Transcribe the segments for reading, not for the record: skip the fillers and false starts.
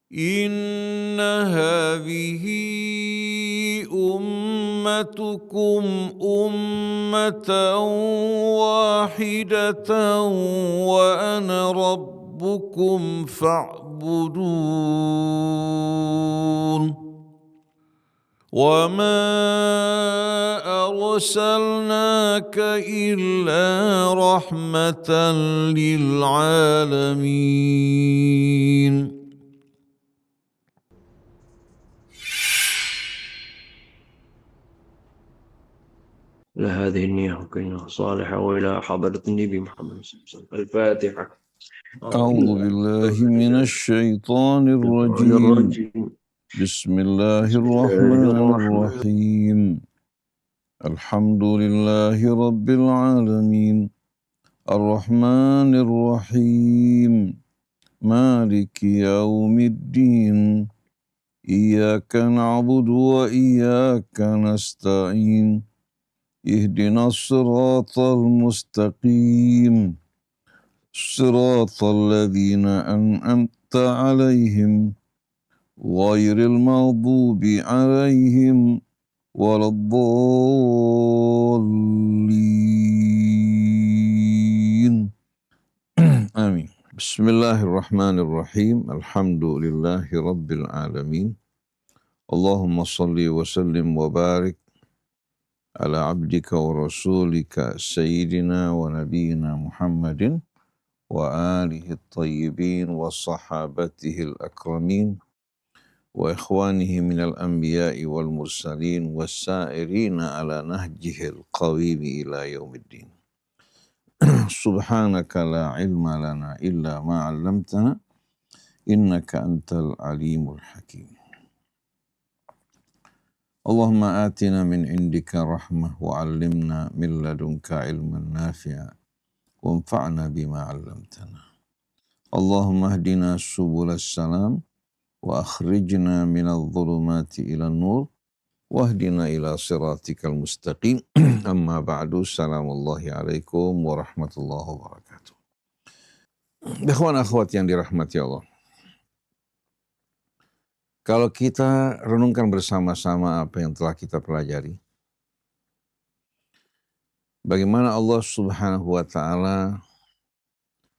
إن هذه أمتكم أمة واحدة وأنا ربكم فاعبدون وما أرسلناك إلا رحمة للعالمين. إلى هذه النية وكلنا صالحة وإلى حضرة النبي محمد صلى الله عليه وسلم. الفاتحة. أعوذ بالله من الشيطان الرجيم. بسم الله الرحمن الرحيم. الحمد لله رب العالمين الرحمن الرحيم مالك يوم الدين إياك نعبد وإياك نستعين اهدنا الصراط المستقيم صراط الذين أنعمت عليهم غير المغضوب عليهم ولا الضالين. آمين. بسم الله الرحمن الرحيم. الحمد لله رب العالمين. اللهم صل وسلم وبارك على عبدك ورسولك سيدنا ونبينا محمد وآله الطيبين وصحابته الأكرمين وإخوانه من الأنبياء والمرسلين والسائرين على نهجه القويم إلى يوم الدين. سبحانك لا علم لنا إلا ما علمتنا إنك أنت العليم الحكيم. اللهم آتنا من عندك رحمة وعلمنا من لدنك علما نافعا وانفعنا بما علمتنا. اللهم اهدنا سبل السلام وأخرجنا من الظلمات إلى النور واهدنا إلى صراطك المستقيم. أما بعد. السلام الله عليكم ورحمة الله وبركاته. Ikhwan akhwat yang dirahmati Allah. Kalau kita renungkan bersama-sama apa yang telah kita pelajari, bagaimana Allah Subhanahu wa Ta'ala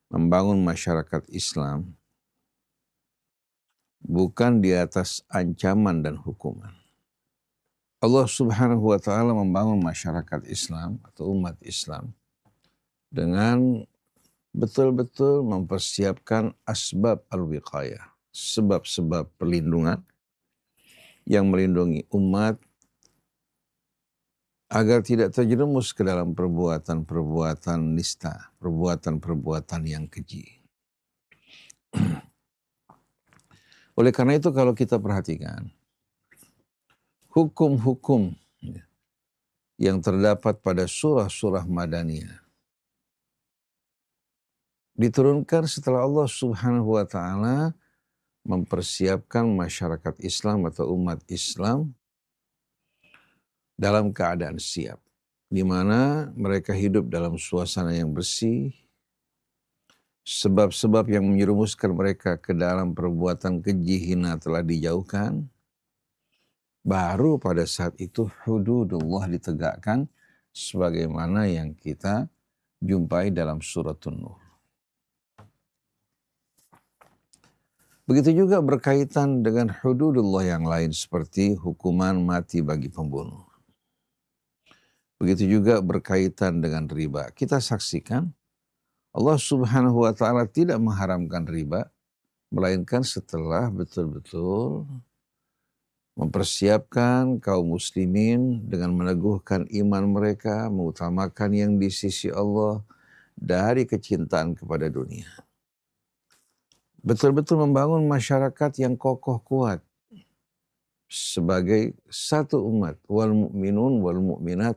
membangun masyarakat Islam bukan di atas ancaman dan hukuman. Allah Subhanahu wa Ta'ala membangun masyarakat Islam atau umat Islam dengan betul-betul mempersiapkan asbab al-wiqayah, sebab-sebab perlindungan yang melindungi umat agar tidak terjerumus ke dalam perbuatan-perbuatan nista, perbuatan-perbuatan yang keji. Oleh karena itu kalau kita perhatikan hukum-hukum yang terdapat pada surah-surah Madaniyah diturunkan setelah Allah Subhanahu wa Ta'ala mempersiapkan masyarakat Islam atau umat Islam dalam keadaan siap, di mana mereka hidup dalam suasana yang bersih. Sebab-sebab yang menyerumuskan mereka ke dalam perbuatan keji hina telah dijauhkan. Baru pada saat itu hududullah ditegakkan sebagaimana yang kita jumpai dalam suratun Nur. Begitu juga berkaitan dengan hududullah yang lain seperti hukuman mati bagi pembunuh. Begitu juga berkaitan dengan riba. Kita saksikan Allah Subhanahu wa Ta'ala tidak mengharamkan riba, melainkan setelah betul-betul mempersiapkan kaum muslimin dengan meneguhkan iman mereka, mengutamakan yang di sisi Allah dari kecintaan kepada dunia. Betul-betul membangun masyarakat yang kokoh kuat sebagai satu umat. Wal mu'minun wal mu'minat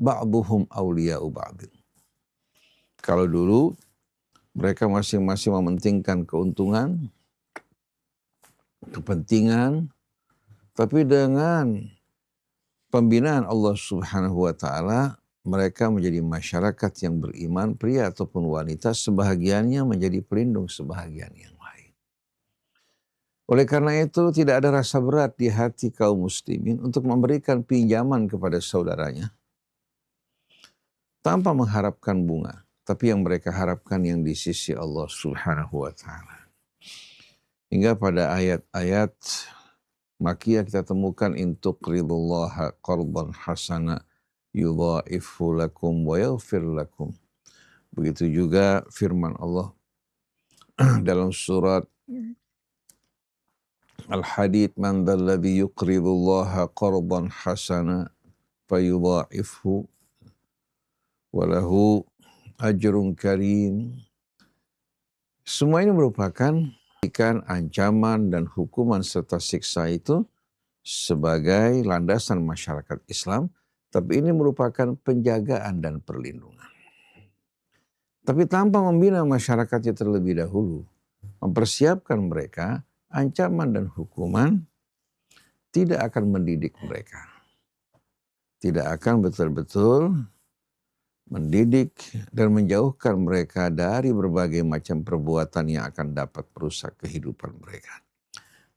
ba'duhum awliya'u ba'din. Kalau dulu mereka masing-masing mementingkan keuntungan, kepentingan, tapi dengan pembinaan Allah Subhanahu wa Ta'ala, mereka menjadi masyarakat yang beriman, pria ataupun wanita, sebahagiannya menjadi pelindung sebahagian yang lain. Oleh karena itu tidak ada rasa berat di hati kaum muslimin untuk memberikan pinjaman kepada saudaranya tanpa mengharapkan bunga. Tapi yang mereka harapkan yang di sisi Allah Subhanahu wa ta'ala. Hingga pada ayat-ayat Makiyah kita temukan in tuqridullaha qardan hasana yudha'ifu lakum wa yaghfir lakum. Begitu juga firman Allah dalam surat Al-Hadid, man dzalladzi yuqridullaha qardan hasana fayudha'ifhu wa lahu ajrun karim. Semua ini merupakan ancaman dan hukuman serta siksa itu sebagai landasan masyarakat Islam, tapi ini merupakan penjagaan dan perlindungan. Tapi tanpa membina masyarakatnya terlebih dahulu, mempersiapkan mereka, ancaman dan hukuman tidak akan mendidik mereka. Tidak akan betul-betul mendidik dan menjauhkan mereka dari berbagai macam perbuatan yang akan dapat merusak kehidupan mereka.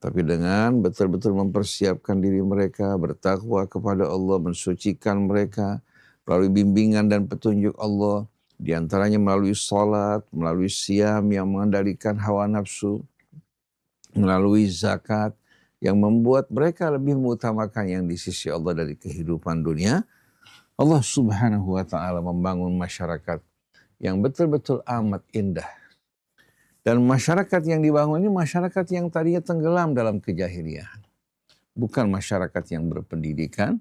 Tapi dengan betul-betul mempersiapkan diri mereka, bertakwa kepada Allah, mensucikan mereka melalui bimbingan dan petunjuk Allah, di antaranya melalui salat, melalui siyam yang mengendalikan hawa nafsu, melalui zakat yang membuat mereka lebih mengutamakan yang di sisi Allah dari kehidupan dunia. Allah Subhanahu wa ta'ala membangun masyarakat yang betul-betul amat indah. Dan masyarakat yang dibangun ini masyarakat yang tadinya tenggelam dalam kejahiliahan. Bukan masyarakat yang berpendidikan,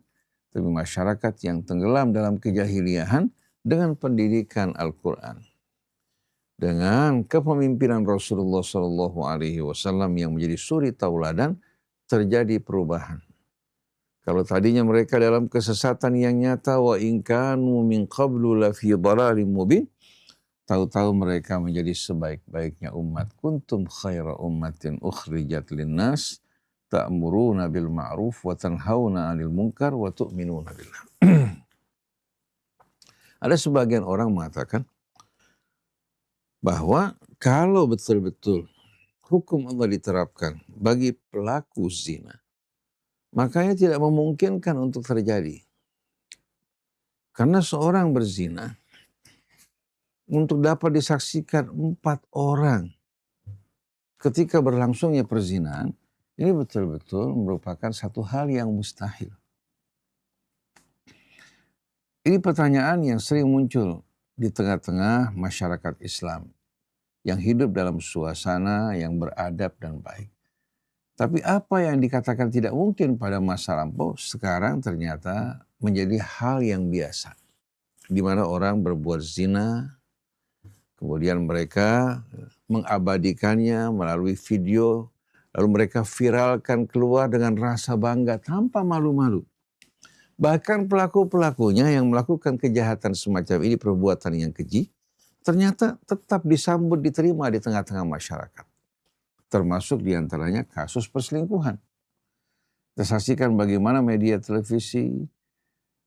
tapi masyarakat yang tenggelam dalam kejahiliahan dengan pendidikan Al-Quran. Dengan kepemimpinan Rasulullah SAW yang menjadi suri tauladan, terjadi perubahan. Kalau tadinya mereka dalam kesesatan yang nyata, wa in kanu min qablu lafi dhalalim mubin, tahu-tahu mereka menjadi sebaik-baiknya umat. Kuntum khaira ummatin ukhrijat linnas ta'muruna bil ma'ruf wa tanhauna 'anil munkar wa tu'minuna billah. Ada sebagian orang mengatakan bahwa kalau betul-betul hukum Allah diterapkan bagi pelaku zina, makanya tidak memungkinkan untuk terjadi. Karena seorang berzina, untuk dapat disaksikan 4 orang ketika berlangsungnya perzinahan, ini betul-betul merupakan satu hal yang mustahil. Ini pertanyaan yang sering muncul di tengah-tengah masyarakat Islam yang hidup dalam suasana yang beradab dan baik. Tapi apa yang dikatakan tidak mungkin pada masa lampau, sekarang ternyata menjadi hal yang biasa. Di mana orang berbuat zina, kemudian mereka mengabadikannya melalui video, lalu mereka viralkan keluar dengan rasa bangga tanpa malu-malu. Bahkan pelaku-pelakunya yang melakukan kejahatan semacam ini, perbuatan yang keji, ternyata tetap disambut, diterima di tengah-tengah masyarakat. Termasuk diantaranya kasus perselingkuhan. Kita saksikan bagaimana media televisi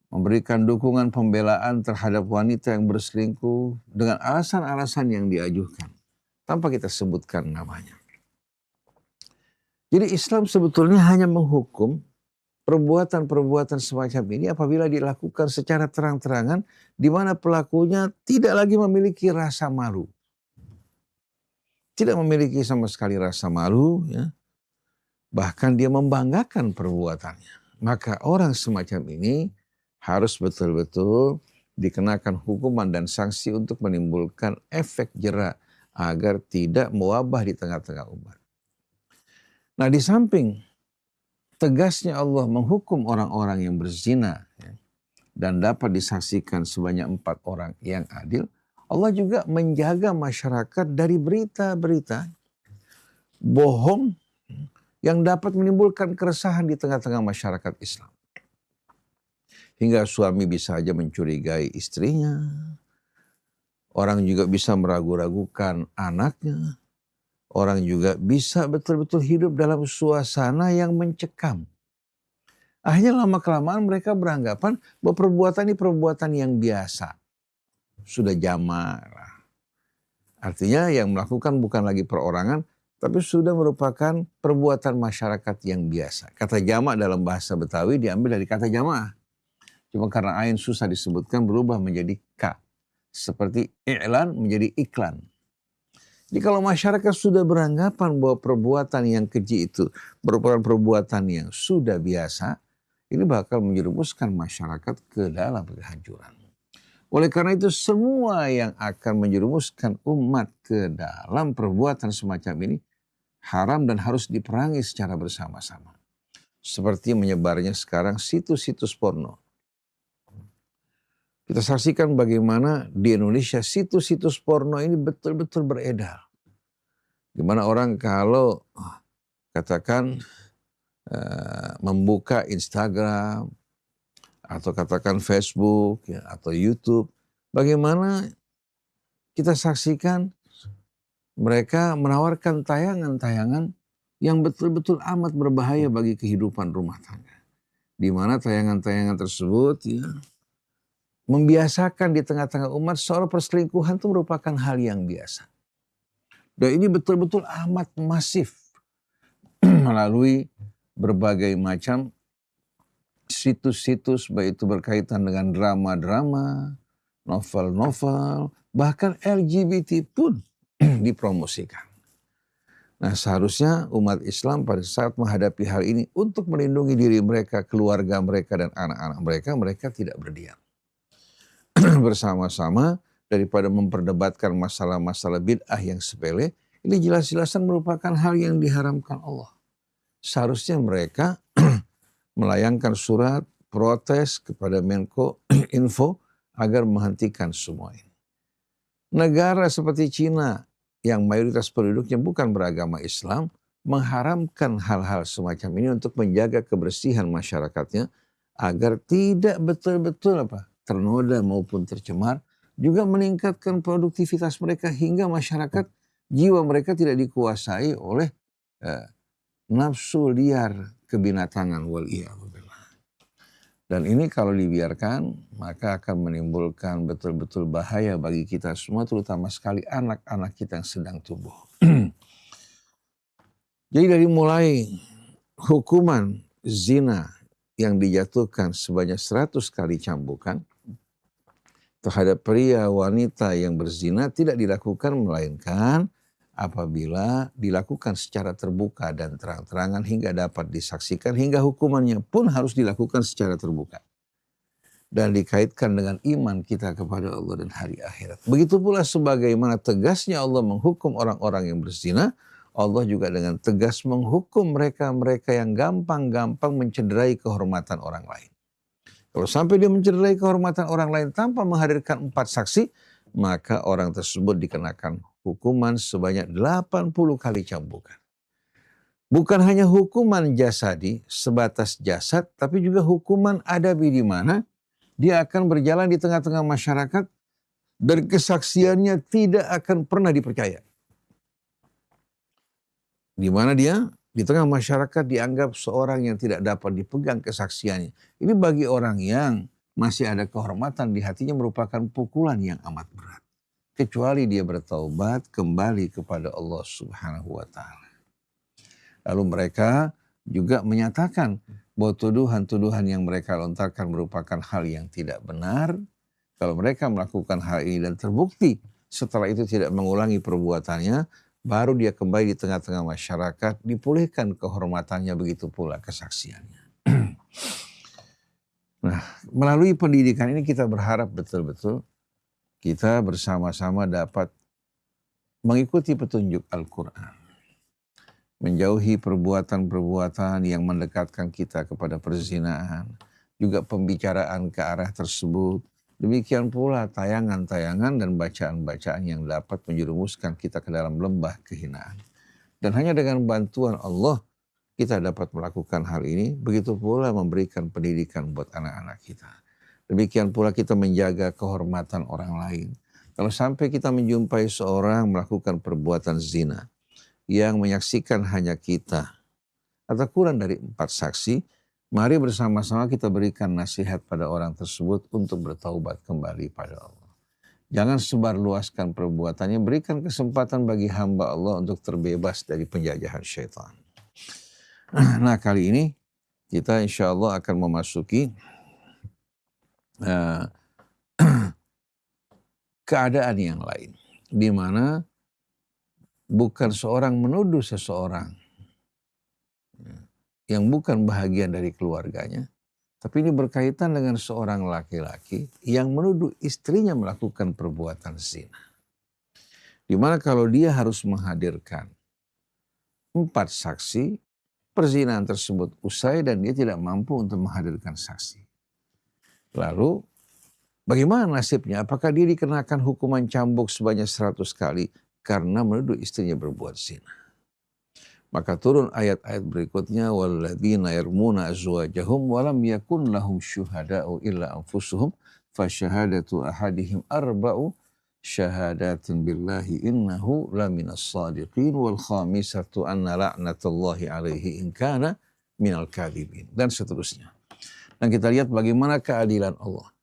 memberikan dukungan pembelaan terhadap wanita yang berselingkuh dengan alasan-alasan yang diajukan, tanpa kita sebutkan namanya. Jadi Islam sebetulnya hanya menghukum perbuatan-perbuatan semacam ini apabila dilakukan secara terang-terangan, di mana pelakunya tidak lagi memiliki rasa malu. Tidak memiliki sama sekali rasa malu, ya. Bahkan dia membanggakan perbuatannya. Maka orang semacam ini harus betul-betul dikenakan hukuman dan sanksi untuk menimbulkan efek jera agar tidak mewabah di tengah-tengah umat. Nah, di samping tegasnya Allah menghukum orang-orang yang berzina, ya, dan dapat disaksikan sebanyak 4 orang yang adil, Allah juga menjaga masyarakat dari berita-berita bohong yang dapat menimbulkan keresahan di tengah-tengah masyarakat Islam. Hingga suami bisa saja mencurigai istrinya, orang juga bisa meragu-ragukan anaknya, orang juga bisa betul-betul hidup dalam suasana yang mencekam. Akhirnya lama-kelamaan mereka beranggapan bahwa perbuatan ini perbuatan yang biasa. Sudah jamak. Artinya yang melakukan bukan lagi perorangan, tapi sudah merupakan perbuatan masyarakat yang biasa. Kata jamak dalam bahasa Betawi diambil dari kata jamaah. Cuma karena ain susah disebutkan berubah menjadi ka. Seperti i'lan menjadi iklan. Jadi kalau masyarakat sudah beranggapan bahwa perbuatan yang keji itu merupakan perbuatan yang sudah biasa, ini bakal menjerumuskan masyarakat ke dalam kehancuran. Oleh karena itu semua yang akan menjerumuskan umat ke dalam perbuatan semacam ini haram dan harus diperangi secara bersama-sama. Seperti menyebarnya sekarang situs-situs porno. Kita saksikan bagaimana di Indonesia situs-situs porno ini betul-betul beredar. Di mana orang kalau katakan membuka Instagram atau katakan Facebook ya, atau YouTube, bagaimana kita saksikan mereka menawarkan tayangan-tayangan yang betul-betul amat berbahaya bagi kehidupan rumah tangga. Di mana tayangan-tayangan tersebut ya, membiasakan di tengah-tengah umat seolah perselingkuhan itu merupakan hal yang biasa. Dan ini betul-betul amat masif melalui berbagai macam situs-situs, baik itu berkaitan dengan drama-drama, novel-novel, bahkan LGBT pun dipromosikan. Nah seharusnya umat Islam pada saat menghadapi hal ini untuk melindungi diri mereka, keluarga mereka dan anak-anak mereka, mereka tidak berdiam. Bersama-sama daripada memperdebatkan masalah-masalah bid'ah yang sepele, ini jelas-jelasan merupakan hal yang diharamkan Allah. Seharusnya mereka melayangkan surat protes kepada Menko Info agar menghentikan semua ini. Negara seperti Cina yang mayoritas penduduknya bukan beragama Islam mengharamkan hal-hal semacam ini untuk menjaga kebersihan masyarakatnya agar tidak betul-betul ternoda maupun tercemar, juga meningkatkan produktivitas mereka hingga masyarakat jiwa mereka tidak dikuasai oleh nafsu liar kebinatangan waliyahulillah. Dan ini kalau dibiarkan maka akan menimbulkan betul-betul bahaya bagi kita semua, terutama sekali anak-anak kita yang sedang tumbuh. Jadi dari mulai hukuman zina yang dijatuhkan sebanyak 100 kali cambukan terhadap pria wanita yang berzina tidak dilakukan melainkan apabila dilakukan secara terbuka dan terang-terangan hingga dapat disaksikan, hingga hukumannya pun harus dilakukan secara terbuka dan dikaitkan dengan iman kita kepada Allah dan hari akhirat. Begitu pula sebagaimana tegasnya Allah menghukum orang-orang yang berzina, Allah juga dengan tegas menghukum mereka-mereka yang gampang-gampang mencederai kehormatan orang lain. Kalau sampai dia mencederai kehormatan orang lain tanpa menghadirkan 4 saksi, maka orang tersebut dikenakan hukuman sebanyak 80 kali cambukan. Bukan hanya hukuman jasadi sebatas jasad, tapi juga hukuman adabi di mana dia akan berjalan di tengah-tengah masyarakat dan kesaksiannya tidak akan pernah dipercaya. Di mana dia di tengah masyarakat dianggap seorang yang tidak dapat dipegang kesaksiannya. Ini bagi orang yang masih ada kehormatan di hatinya merupakan pukulan yang amat berat. Kecuali dia bertaubat kembali kepada Allah Subhanahu wa ta'ala. Lalu mereka juga menyatakan bahwa tuduhan-tuduhan yang mereka lontarkan merupakan hal yang tidak benar. Kalau mereka melakukan hal ini dan terbukti setelah itu tidak mengulangi perbuatannya, baru dia kembali di tengah-tengah masyarakat, dipulihkan kehormatannya, begitu pula kesaksiannya. Nah, melalui pendidikan ini kita berharap betul-betul kita bersama-sama dapat mengikuti petunjuk Al-Quran. Menjauhi perbuatan-perbuatan yang mendekatkan kita kepada perzinahan. Juga pembicaraan ke arah tersebut. Demikian pula tayangan-tayangan dan bacaan-bacaan yang dapat menjerumuskan kita ke dalam lembah kehinaan. Dan hanya dengan bantuan Allah kita dapat melakukan hal ini. Begitu pula memberikan pendidikan buat anak-anak kita. Demikian pula kita menjaga kehormatan orang lain. Kalau sampai kita menjumpai seorang melakukan perbuatan zina yang menyaksikan hanya kita atau kurang dari 4 saksi, mari bersama-sama kita berikan nasihat pada orang tersebut untuk bertaubat kembali pada Allah. Jangan sebarluaskan perbuatannya, berikan kesempatan bagi hamba Allah untuk terbebas dari penjajahan syaitan. Nah, kali ini kita insya Allah akan memasuki keadaan yang lain, di mana bukan seorang menuduh seseorang yang bukan bahagian dari keluarganya, tapi ini berkaitan dengan seorang laki-laki yang menuduh istrinya melakukan perbuatan zina. Di mana kalau dia harus menghadirkan 4 saksi, perzinahan tersebut usai dan dia tidak mampu untuk menghadirkan saksi. Lalu bagaimana nasibnya? Apakah dia dikenakan hukuman cambuk sebanyak 100 kali karena menuduh istrinya berbuat zina? Maka turun ayat-ayat berikutnya, walladzina yarmuna azwajahum walam yakun lahum syuhada'u illa anfusuhum fasyahadatu ahadihim arba'u syahadatin billahi innahu laminas sadiqin wal khamisatu anna la'natullahi alaihi in kana minal kadhibin, dan seterusnya. Dan kita lihat bagaimana keadilan Allah.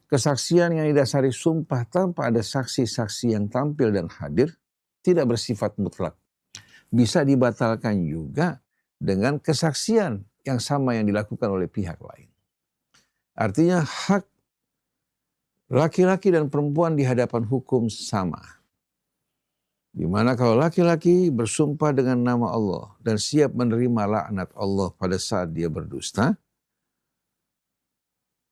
Kesaksian yang didasari sumpah tanpa ada saksi-saksi yang tampil dan hadir tidak bersifat mutlak. Bisa dibatalkan juga dengan kesaksian yang sama yang dilakukan oleh pihak lain. Artinya hak laki-laki dan perempuan di hadapan hukum sama. Di mana kalau laki-laki bersumpah dengan nama Allah dan siap menerima laknat Allah pada saat dia berdusta,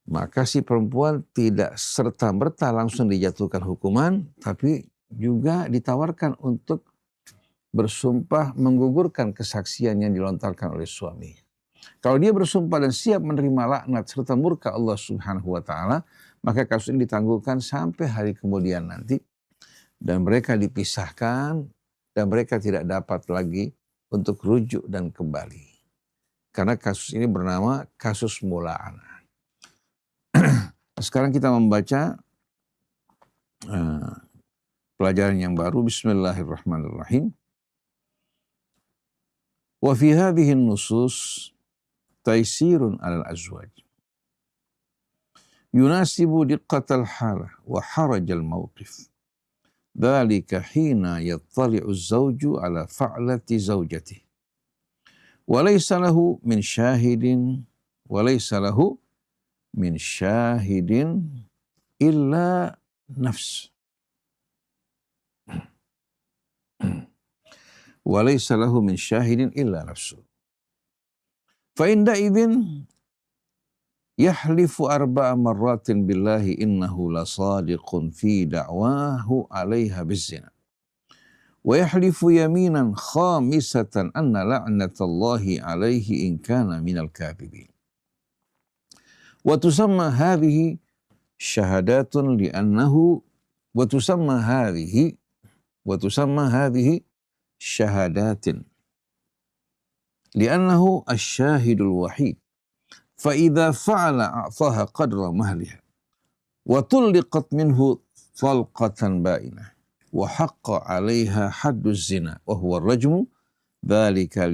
maka si perempuan tidak serta-merta langsung dijatuhkan hukuman, tapi juga ditawarkan untuk bersumpah menggugurkan kesaksian yang dilontarkan oleh suami. Kalau dia bersumpah dan siap menerima laknat serta murka Allah Subhanahu wa taala, maka kasus ini ditangguhkan sampai hari kemudian nanti dan mereka dipisahkan dan mereka tidak dapat lagi untuk rujuk dan kembali. Karena kasus ini bernama kasus mula'anah. Sekarang kita membaca pelajaran yang baru. Bismillahirrahmanirrahim. Wa fi hadhihi an-nusus taysirun 'alal azwaj. Yunasibu diqqatal halah wa harajal mawqif. Dhalika hina yattali'u az-zawju 'ala fa'lati zawjatihi. Wa laysa lahu min syahidin illa nafs. Wa laysa lahu min syahidin illa nafsu. Fa inda idzin yahlifu 4 marratin billahi innahu lasadiqun fi da'wahu 'alaiha bizzina. Wa yahlifu yaminan khamisatan anna la'natallahi 'alaihi in kana minal kadhibin. Wa tusamma hadhihi syahadatun li'annahu wa tusamma hadhihi syahadatin li'annahu asy-syahidul wahid. Fa idza fa'ala a'taha qadra mahliha wa tulliqat minhu talqatan ba'inah wa haqqa 'alaiha hadduz zina wa huwa ar-rajmu dzalika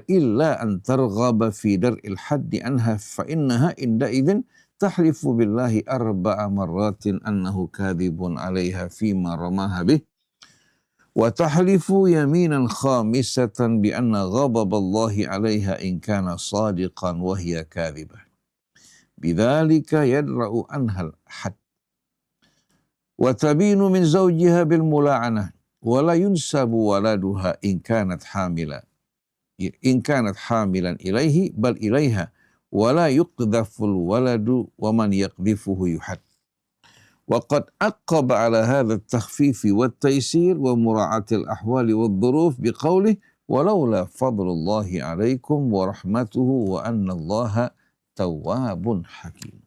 illa an targhaba fi dar'il haddi anha fa innaha inda idzin tahlifu billahi 4 marratin annahu kadhibun 'alaiha fima ramaha bih wa tahlifu yaminan khamisatan bi anna ghadaballahi 'alaiha in kana sadiqan wa hiya kadhibah. Bidzalika yadra'u anhal had wa tabinu min zawjiha bil mula'anah wa la yunsabu waladuha in kanat hamilan ilaihi bal ilaiha wa la yuqdhaful waladu wa man yaqdhifuhu yuhad. وقد أقب على هذا التخفيف والتيسير ومراعاة الأحوال والظروف بقوله ولولا فضل الله عليكم ورحمته وأن الله تواب حكيم.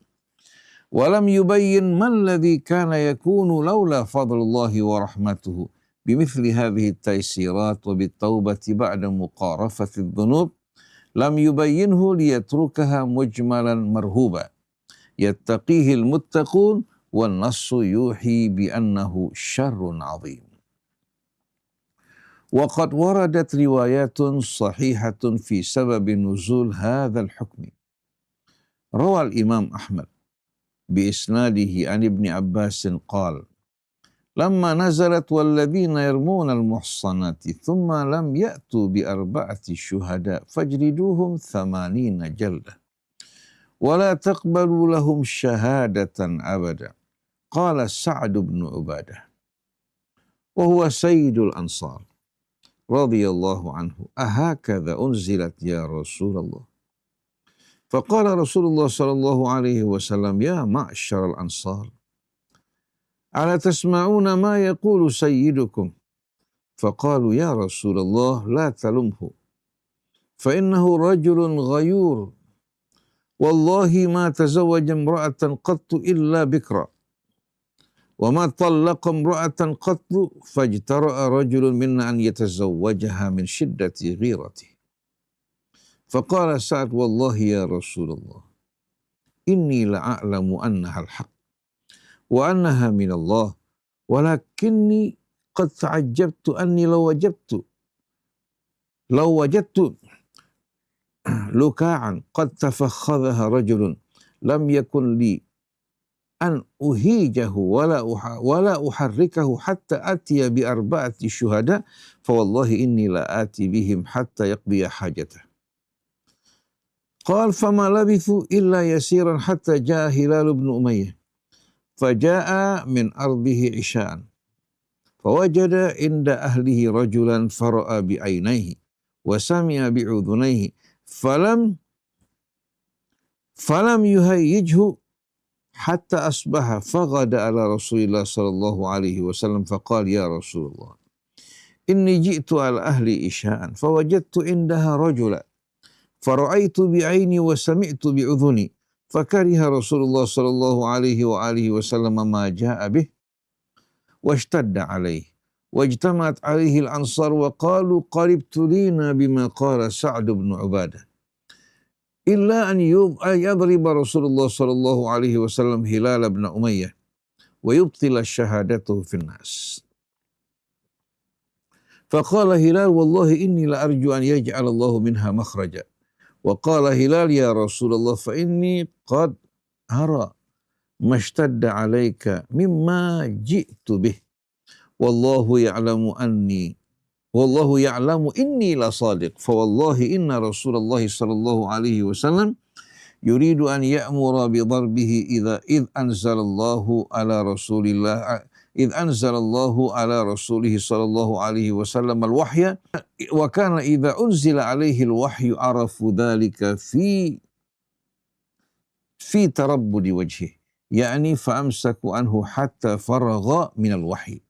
ولم يبين ما الذي كان يكون لولا فضل الله ورحمته بمثل هذه التيسيرات وبالتوبة بعد مقارفة الذنوب لم يبينه ليتركها مجملا مرهوبا يتقيه المتقون والنص يوحي بأنه شر عظيم. وقد وردت روايات صحيحة في سبب نزول هذا الحكم. روى الإمام أحمد بإسناده عن ابن عباس قال لما نزلت والذين يرمون المحصنات ثم لم يأتوا بأربعة شهداء فاجلدوهم 80 جلدة ولا تقبلوا لهم شهادة أبدا. قال سعد بن عبادة وهو سيد الأنصار رضي الله عنه أهكذا أنزلت يا رسول الله؟ فقال رسول الله صلى الله عليه وسلم يا معشر الأنصار ألا تسمعون ما يقول سيدكم؟ فقالوا يا رسول الله لا تلمه فإنه رجل غيور والله ما تزوج امرأة قط إلا بكرا وما طلق امرأة قط فاجترأ رجل منا أن يتزوجها من شدة غيرته. فقال سعد والله يا رسول الله إني لأعلم أنها الحق وأنها من الله ولكني قد تعجبت أني لو وجدت لكاعا قد تفخذها رجل لم يكن لي أن أهيجه ولا أحركه حتى أتي بأربعة شهداء فوالله إني لا آتي بهم حتى يقضي حاجته. قال فما لبثوا إلا يسيرا حتى جاء هلال بن أمية فجاء من أرضه عشاء فوجد عند أهله رجلا فرأى بعينيه وسمع بأذنيه فلم يهيجه حتى أصبح فغدا على رسول الله صلى الله عليه وسلم فقال يا رسول الله إني جئت على أهلي عشاء فوجدت عندها رجلا فرأيت بعيني وسمعت بأذني فكره رسول الله صلى الله عليه وآله وسلم ما جاء به واشتد عليه واجتمعت عليه الأنصار وقالوا قد ابتلينا بما قال سعد بن عبادة إلا أن يضرب رسول الله صلى الله عليه وسلم هلال بن أمية ويبطل شهادته في الناس. فقال هلال والله إني لأرجو أن يجعل الله منها مخرجا. وقال هلال يا رسول الله فإني قد أرى ما اشتد عليك مما جئت به والله يعلم إني لصادق فوالله إن رسول الله صلى الله عليه وسلم يريد أن يأمر بضربه إذ أنزل الله على رسوله صلى الله عليه وسلم الوحي وكان إذا أنزل عليه الوحي عرفوا ذلك في تربد وجهه يعني فأمسكوا عنه حتى فرغ من الوحي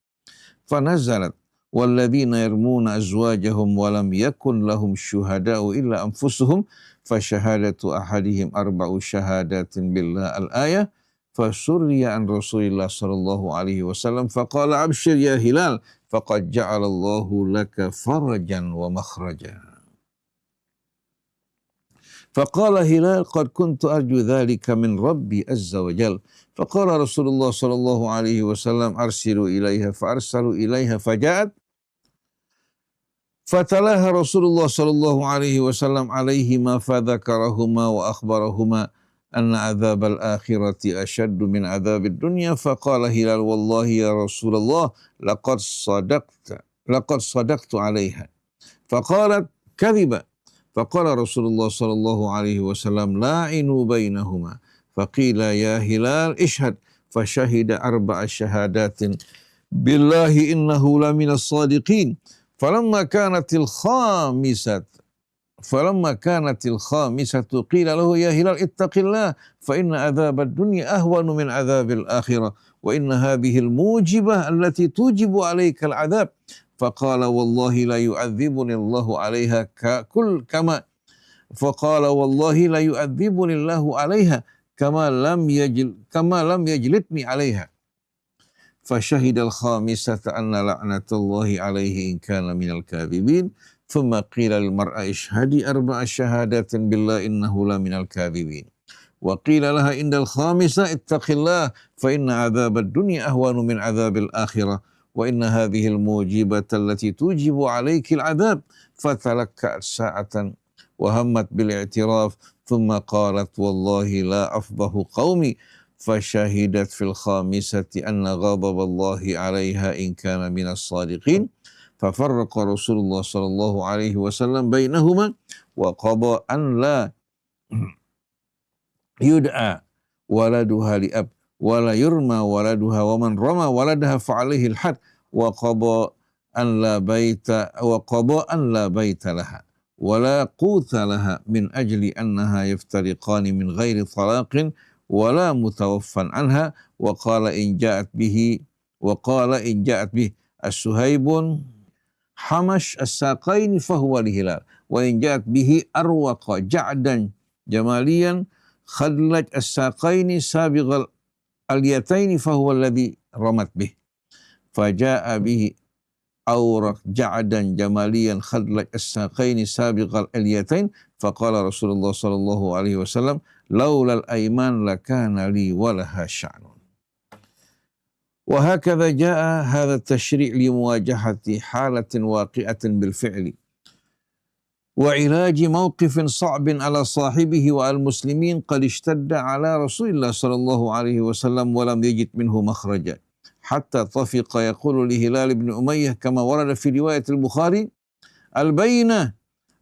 فنزلت والذين يرمون أزواجهم ولم يكن لهم شهداء إلا أنفسهم فشهادة أحدهم 4 شهادات بالله الآية فسري عن رسول الله صلى الله عليه وسلم فقال أبشر يا هلال فقد جعل الله لك فرجا ومخرجا. فقال هلال قد كنت أرجو ذلك من ربي عز وجل. فقال رسول الله صلى الله عليه وسلم أرسلوا إليها فأرسلوا إليها فجاءت فتلاها رسول الله صلى الله عليه وسلم عليهما فذكرهما وأخبرهما أن عذاب الآخرة أشد من عذاب الدنيا. فقال هلال والله يا رسول الله لقد صدقت عليها. فقالت كذبا. فقال رسول الله صلى الله عليه وسلم لاعنوا بينهما. فقيل يا هلال اشهد فشهد 4 شهادات بالله إنه لمن الصادقين. فلما كانت الخامسة قيل له يا هلال اتق الله فإن عذاب الدنيا أهون من عذاب الآخرة وإن هذه الموجبة التي توجب عليك العذاب. فقال والله لا يعذبني الله عليها كما لم يجلدني عليها. فشهد الخامسة أن لعنة الله عليه إن كان من الكاذبين. ثم قيل للمرأة اشهدي 4 شهادات بالله إنه لمن الكاذبين. وقيل لها عند الخامسة اتق الله فإن عذاب الدنيا أهون من عذاب الآخرة وإن هذه الموجبة التي توجب عليك العذاب. فتلكأت ساعة وهمت بالاعتراف ثم قالت والله لا أفضح قومي فشهدت في الخامسة أن غضب الله عليها إن كان من الصادقين ففرق رسول الله صلى الله عليه وسلم بينهما وقضى أن لا يدعى ولدها لأب ولا يرمى ولدها ومن رمى ولدها فعليه الحد وقضى أن لا بيت لها ولا قوت لها من أجل أنها يفترقان من غير طلاق ولا متوفى عنها وقال إن جاءت به السهيب حمش الساقين فهو الهلال وإن جاءت به أروق جعدا جماليا خدلج الساقين سابغ اليتين فهو الذي رمت به فجاء به أورق جعدا جماليا خدلج الساقين سابغ اليتين فقال رسول الله صلى الله عليه وسلم لولا الأيمان لكان لي ولها شأن. وهكذا جاء هذا التشريع لمواجهة حالة واقعة بالفعل وعلاج موقف صعب على صاحبه وعلى المسلمين قد اشتد على رسول الله صلى الله عليه وسلم ولم يجد منه مخرجا حتى طفق يقول لهلال بن أمية كما ورد في رواية البخاري البينة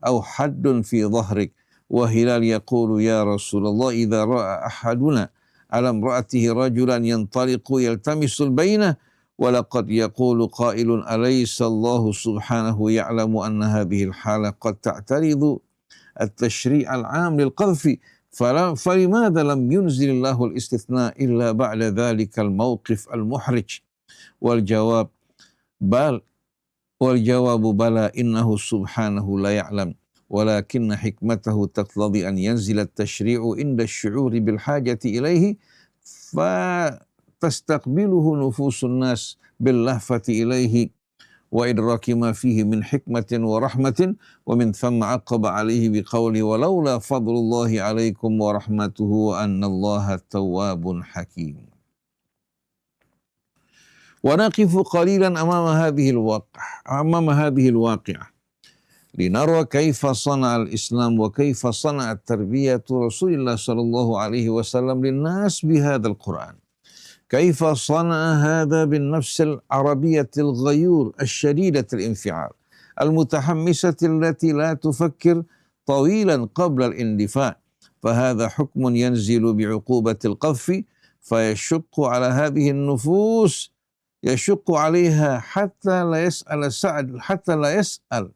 أو حد في ظهرك وهلال يقول يا رسول الله إذا رأى أحدنا على امرأته رجلا ينطلق يلتمس البينة ولقد يقول قائل أليس الله سبحانه يعلم أن هذه الحالة قد تعترض التشريع العام للقذف فلماذا لم ينزل الله الاستثناء إلا بعد ذلك الموقف المحرج والجواب بلى إنه سبحانه لا يعلم ولكن حكمته تقتضي أن ينزل التشريع عند الشعور بالحاجة إليه فتستقبله نفوس الناس باللهفة إليه وإدراك ما فيه من حكمة ورحمة ومن ثم عقب عليه بقوله ولولا فضل الله عليكم ورحمته وأن الله تواب حكيم. ونقف قليلا أمام هذه الواقعة لنرى كيف صنع الإسلام وكيف صنعت تربية رسول الله صلى الله عليه وسلم للناس بهذا القرآن. كيف صنع هذا بالنفس العربية الغيور الشديدة الانفعال المتحمسة التي لا تفكر طويلا قبل الاندفاع فهذا حكم ينزل بعقوبة القذف فيشق على هذه النفوس يشق عليها حتى لا يسأل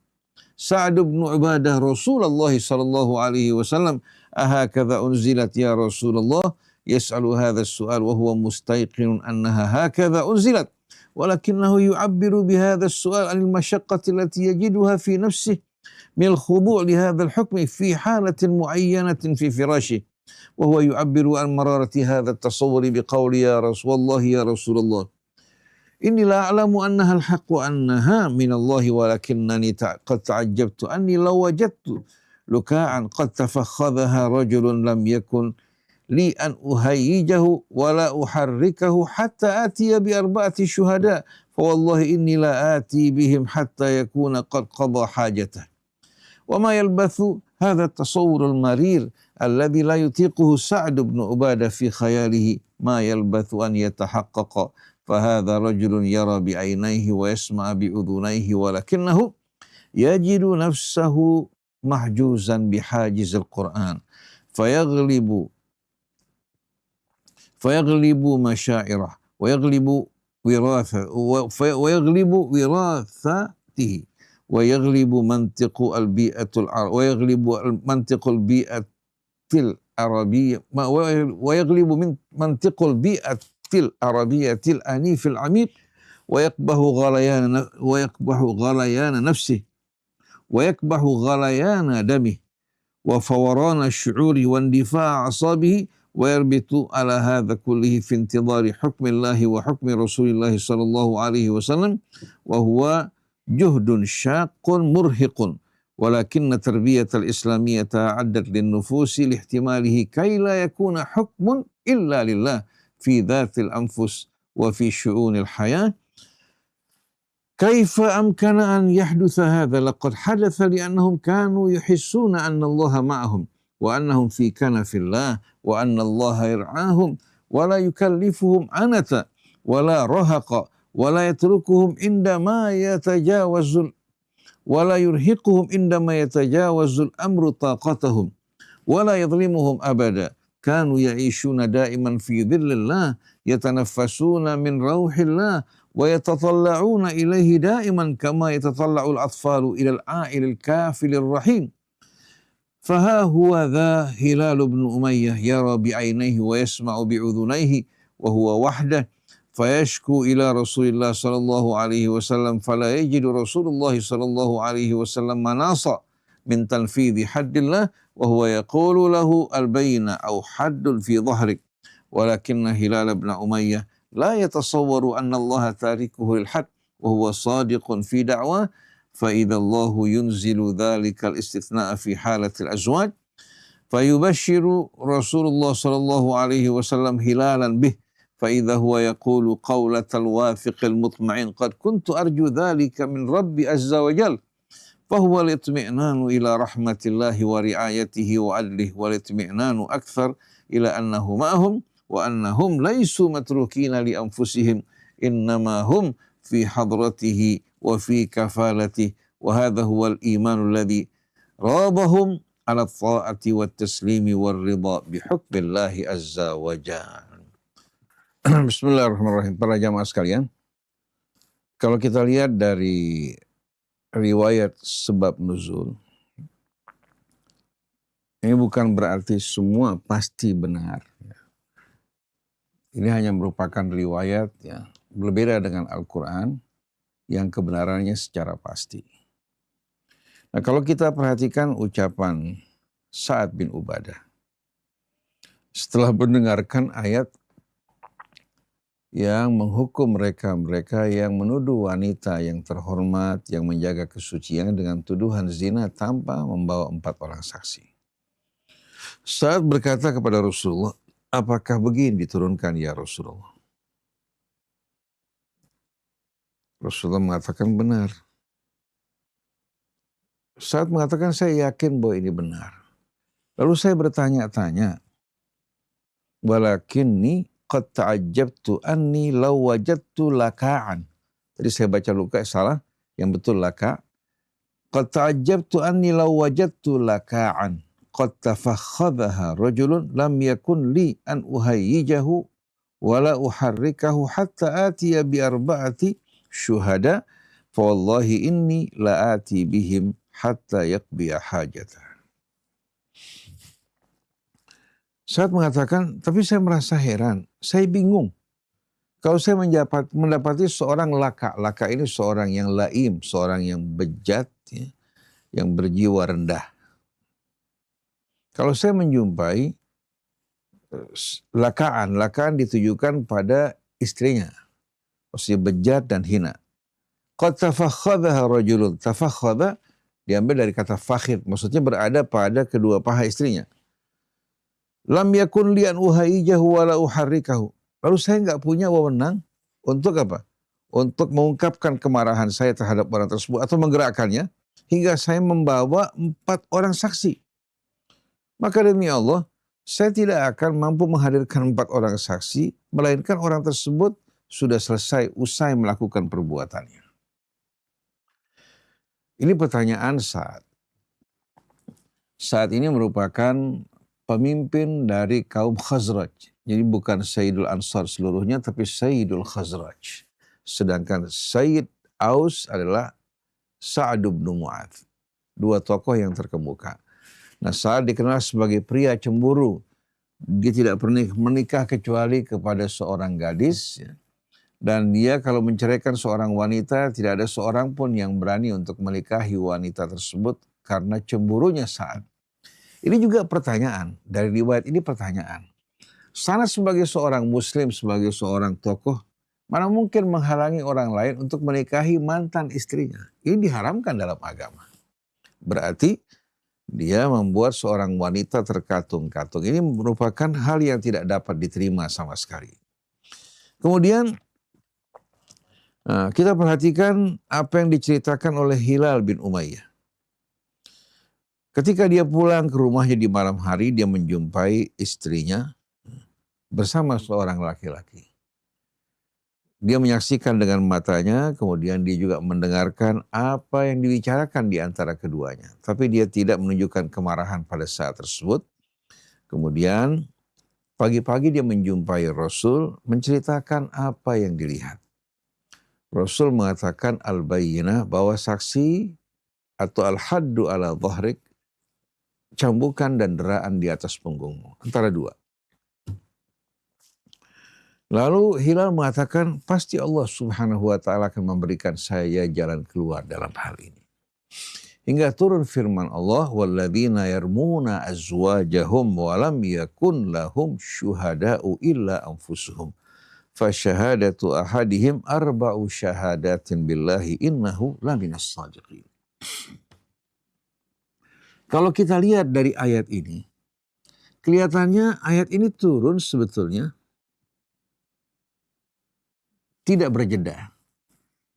سعد بن عبادة رسول الله صلى الله عليه وسلم أهكذا أنزلت يا رسول الله يسأل هذا السؤال وهو مستيقن أنها هكذا أنزلت ولكنه يعبر بهذا السؤال عن المشقة التي يجدها في نفسه من الخضوع لهذا الحكم في حالة معينة في فراشه وهو يعبر عن مرارة هذا التصور بقول يا رسول الله إني لا أعلم أنها الحق وأنها من الله ولكنني قد تعجبت أني لو وجدت لكاعا قد تفخذها رجل لم يكن لي أن أهيجه ولا أحركه حتى آتي ب4 شهداء فوالله إني لا آتي بهم حتى يكون قد قضى حاجته. وما يلبث هذا التصور المرير الذي لا يطيقه سعد بن عبادة في خياله ما يلبث أن يتحقق فهذا رجل يرى بعينيه ويسمع بأذنيه ولكنه يجد نفسه محجوزا بحاجز القرآن فيغلب مشاعره ويغلب وراثته ويغلب منطق البيئة العربية ويغلب من منطق البيئة العربية الأنيف العميق ويقبح غليان نفسه ويكبح غليان دمه وفوران الشعور واندفاع أعصابه ويربط على هذا كله في انتظار حكم الله وحكم رسول الله صلى الله عليه وسلم وهو جهد شاق مرهق ولكن التربية الإسلامية أعدت للنفوس لاحتماله كي لا يكون حكم إلا لله في ذات الأنفس وفي شؤون الحياة. كيف أمكن أن يحدث هذا؟ لقد حدث لأنهم كانوا يحسون أن الله معهم وأنهم في كنف الله وأن الله يرعاهم wa la yukallifuhum anata wa la rahaqa wa la yatrukuhum indama yatajawazul wa la yurhiquhum indama yatajawazul amru taqatahum wa la yadhlimuhum abada kanu ya'ishuna da'iman fi dhillillah yatanaffasuna min rauhillah wa yatatalla'una ilaihi da'iman kama yatatalla'ul atfalu ilal a'ilil kafilir rahim. Faha huwa dha Hilal bin Umayyah yara bi'ainaihi wa yasma'u bi'udhunaihi wa huwa wahdah fayashku ila Rasulillah sallallahu alaihi wasallam fala yajidu Rasulullah sallallahu alaihi wasallam manasa min tanfidhi haddillah wa huwa yaqulu lahu al-bayna aw haddun fi dhahrik walakinna Hilal bin Umayyah la yatasawwaru anna Allah tarikuhu lil had wa huwa sadiqun fi da'wah fa idza Allahu yunzilu dhalika al-istithna'a fi halatil azwaj fayubashshiru Rasulullah sallallahu alaihi wasallam Hilalan bih fa idza huwa yaqulu qawlatal wafiqil mutma'in qad kuntu arju dhalika min Rabbi azza wa jalla فهو الاطمئنان إلى رحمة الله ورعايته وعدله والاطمئنان أكثر إلى أنه معهم وأنهم ليسوا متروكين لأنفسهم إنما هم في حضرته وفي كفالته وهذا هو الإيمان الذي رابهم على الطاعة والتسليم والرضا بحكم الله عز وجل. Bismillahirrahmanirrahim. Para jamaah sekalian, kalau kita lihat dari riwayat sebab nuzul, ini bukan berarti semua pasti benar. Ini hanya merupakan riwayat ya, berbeda dengan Al-Quran yang kebenarannya secara pasti. Nah, kalau kita perhatikan ucapan Sa'ad bin Ubadah setelah mendengarkan ayat yang menghukum mereka yang menuduh wanita yang terhormat, yang menjaga kesucian dengan tuduhan zina tanpa membawa 4 orang saksi. Saat berkata kepada Rasulullah, apakah begini diturunkan ya Rasulullah? Rasulullah mengatakan benar. Saat mengatakan saya yakin bahwa ini benar. Lalu saya bertanya-tanya, walakinni qad ta'ajjabtu anni law wajadtu laka'an. Tadi saya baca luka salah, yang betul laka. Qad ta'ajjabtu anni law wajadtu laka'an. Qad tafakhadhaha rajulun lam yakun li an uhayyijahu wala uharrikahu hatta atiya bi arba'ati syuhada fa wallahi inni la ati bihim hatta yaqbiya hajatah. Saat mengatakan, tapi saya merasa heran, saya bingung. Kalau saya mendapati seorang laka, laka ini seorang yang laim, seorang yang bejat, ya, yang berjiwa rendah. Kalau saya menjumpai lakaan ditujukan pada istrinya, maksudnya bejat dan hina. Qad tafakhadhaha rajulun, tafakhadha diambil dari kata fakhid, maksudnya berada pada kedua paha istrinya. Lam yakun lian uhaijahu wala uharrikahu. Lalu saya enggak punya wewenang untuk apa? Untuk mengungkapkan kemarahan saya terhadap orang tersebut atau menggerakkannya hingga saya membawa 4 orang saksi. Maka demi Allah, saya tidak akan mampu menghadirkan 4 orang saksi, melainkan orang tersebut sudah selesai usai melakukan perbuatannya. Ini pertanyaan Sa'ad. Sa'ad ini merupakan pemimpin dari kaum Khazraj. Jadi bukan Sayyidul Ansar seluruhnya, tapi Sayyidul Khazraj. Sedangkan Sayyid Aus adalah Sa'ad bin Mu'adz. 2 tokoh yang terkemuka. Nah, Sa'ad dikenal sebagai pria cemburu. Dia tidak pernah menikah kecuali kepada seorang gadis. Dan dia kalau menceraikan seorang wanita, tidak ada seorang pun yang berani untuk menikahi wanita tersebut karena cemburunya Sa'ad. Ini juga pertanyaan, dari riwayat ini pertanyaan. Sana sebagai seorang muslim, sebagai seorang tokoh, mana mungkin menghalangi orang lain untuk menikahi mantan istrinya. Ini diharamkan dalam agama. Berarti dia membuat seorang wanita terkatung-katung. Ini merupakan hal yang tidak dapat diterima sama sekali. Kemudian kita perhatikan apa yang diceritakan oleh Hilal bin Umayyah. Ketika dia pulang ke rumahnya di malam hari, dia menjumpai istrinya bersama seorang laki-laki. Dia menyaksikan dengan matanya, kemudian dia juga mendengarkan apa yang dibicarakan di antara keduanya. Tapi dia tidak menunjukkan kemarahan pada saat tersebut. Kemudian pagi-pagi dia menjumpai Rasul, menceritakan apa yang dilihat. Rasul mengatakan al-bayyinah, bahwa saksi atau al-haddu ala dhahrik, cambukan dan deraan di atas punggungmu. Antara dua. Lalu Hilal mengatakan, pasti Allah subhanahu wa ta'ala akan memberikan saya jalan keluar dalam hal ini. Hingga turun firman Allah, وَالَّذِينَ يَرْمُونَ أَزْوَاجَهُمْ وَلَمْ يَكُنْ لَهُمْ شُهَدَاءُ إِلَّا أَنفُسُهُمْ فَشَهَادَةُ أَحَدِهِمْ أَرْبَعُ شَهَادَاتٍ بِاللَّهِ إِنَّهُ لَمِنَ الصَّادِقِينَ. Kalau kita lihat dari ayat ini, kelihatannya ayat ini turun sebetulnya tidak berjeda.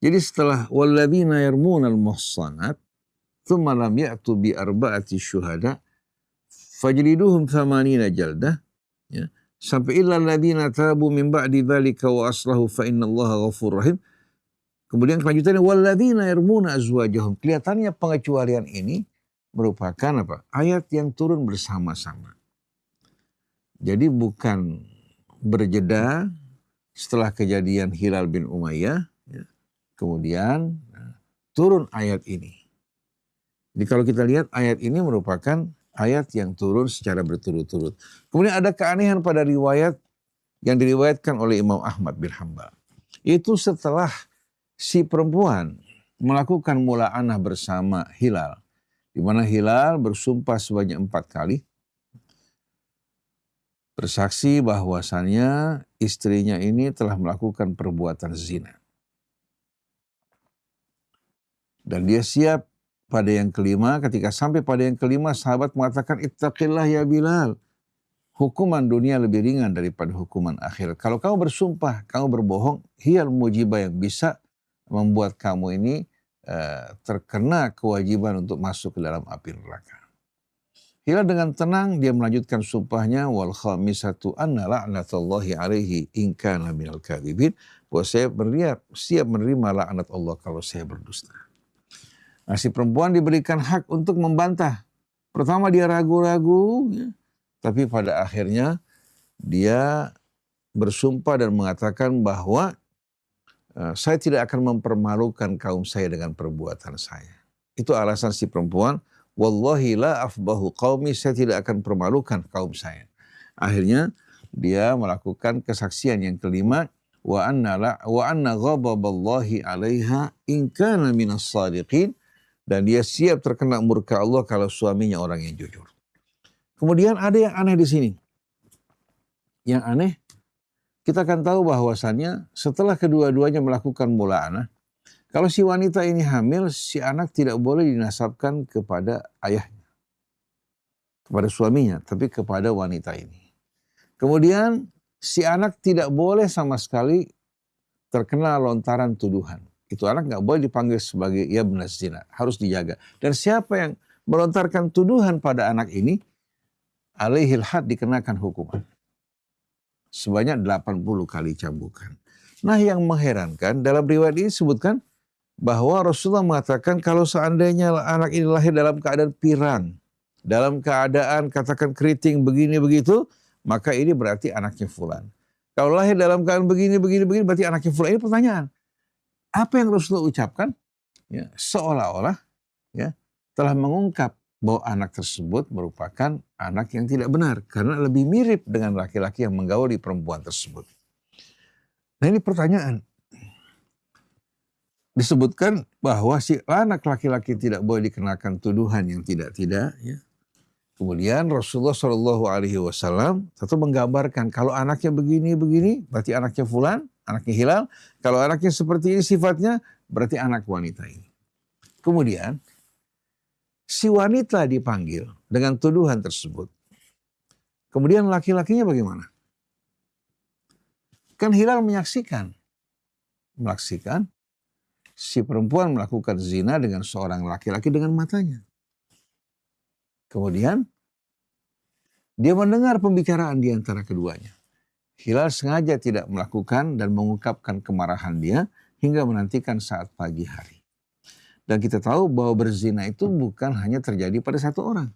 Jadi setelah walladzina yarmunal muhsanat thumma lam ya'tu bi arba'ati syuhada fajliduhum thamanina jaldah, ya, sampai illal ladzina tabu min ba'di dzalika wa aslahu fa innallaha ghafurur rahim. Kemudian kelanjutannya walladzina yarmuna azwajahum. Kelihatannya pengecualian ini merupakan apa? Ayat yang turun bersama-sama. Jadi bukan berjeda setelah kejadian Hilal bin Umayyah, ya, kemudian turun ayat ini. Jadi kalau kita lihat ayat ini merupakan ayat yang turun secara berturut-turut. Kemudian ada keanehan pada riwayat yang diriwayatkan oleh Imam Ahmad bin Hanbal. Itu setelah si perempuan melakukan mula'anah bersama Hilal. Di mana Hilal bersumpah sebanyak 4 kali. Bersaksi bahwasannya istrinya ini telah melakukan perbuatan zina. Dan dia siap pada yang kelima. Ketika sampai pada yang kelima, sahabat mengatakan, ittaqillah ya Bilal. Hukuman dunia lebih ringan daripada hukuman akhirat. Kalau kamu bersumpah, kamu berbohong, hiyal mujibah, yang bisa membuat kamu ini terkena kewajiban untuk masuk ke dalam api neraka. Hilal dengan tenang dia melanjutkan sumpahnya, wal khamisatu anna la'natullahi alaihi in kana minal kadhibin, bahwa saya siap menerima laknat Allah kalau saya berdusta. Nah, si perempuan diberikan hak untuk membantah. Pertama dia ragu-ragu, ya, tapi pada akhirnya dia bersumpah dan mengatakan bahwa saya tidak akan mempermalukan kaum saya dengan perbuatan saya. Itu alasan si perempuan. Wallahi la afbahu qaumi, saya tidak akan permalukan kaum saya. Akhirnya dia melakukan kesaksian yang kelima, wa anna ghadaballahi 'alaiha in kana minas shadiqin, dan dia siap terkena murka Allah kalau suaminya orang yang jujur. Kemudian ada yang aneh di sini. Yang aneh, kita akan tahu bahwasannya setelah kedua-duanya melakukan mula'anah, kalau si wanita ini hamil, si anak tidak boleh dinasabkan kepada ayahnya, kepada suaminya, tapi kepada wanita ini. Kemudian si anak tidak boleh sama sekali terkena lontaran tuduhan. Itu anak nggak boleh dipanggil sebagai yabnaz zina, harus dijaga. Dan siapa yang melontarkan tuduhan pada anak ini, alaihil had, dikenakan hukuman sebanyak 80 kali cambukan. Nah, yang mengherankan dalam riwayat ini disebutkan bahwa Rasulullah mengatakan kalau seandainya anak ini lahir dalam keadaan pirang, dalam keadaan katakan keriting begini begitu, maka ini berarti anaknya fulan. Kalau lahir dalam keadaan begini berarti anaknya fulan. Ini pertanyaan. Apa yang Rasulullah ucapkan? Ya, seolah-olah ya telah mengungkap bahwa anak tersebut merupakan anak yang tidak benar karena lebih mirip dengan laki-laki yang menggauli perempuan tersebut. Nah, ini pertanyaan. Disebutkan bahwa si anak laki-laki tidak boleh dikenakan tuduhan yang tidak-tidak. Ya. Kemudian Rasulullah SAW tentu menggambarkan kalau anaknya begini, berarti anaknya fulan, anaknya Hilal. Kalau anaknya seperti ini sifatnya, berarti anak wanita ini. Kemudian si wanita dipanggil dengan tuduhan tersebut. Kemudian laki-lakinya bagaimana? Kan Hilal menyaksikan si perempuan melakukan zina dengan seorang laki-laki dengan matanya. Kemudian dia mendengar pembicaraan di antara keduanya. Hilal sengaja tidak melakukan dan mengungkapkan kemarahan dia hingga menantikan saat pagi hari. Dan kita tahu bahwa berzina itu bukan hanya terjadi pada satu orang,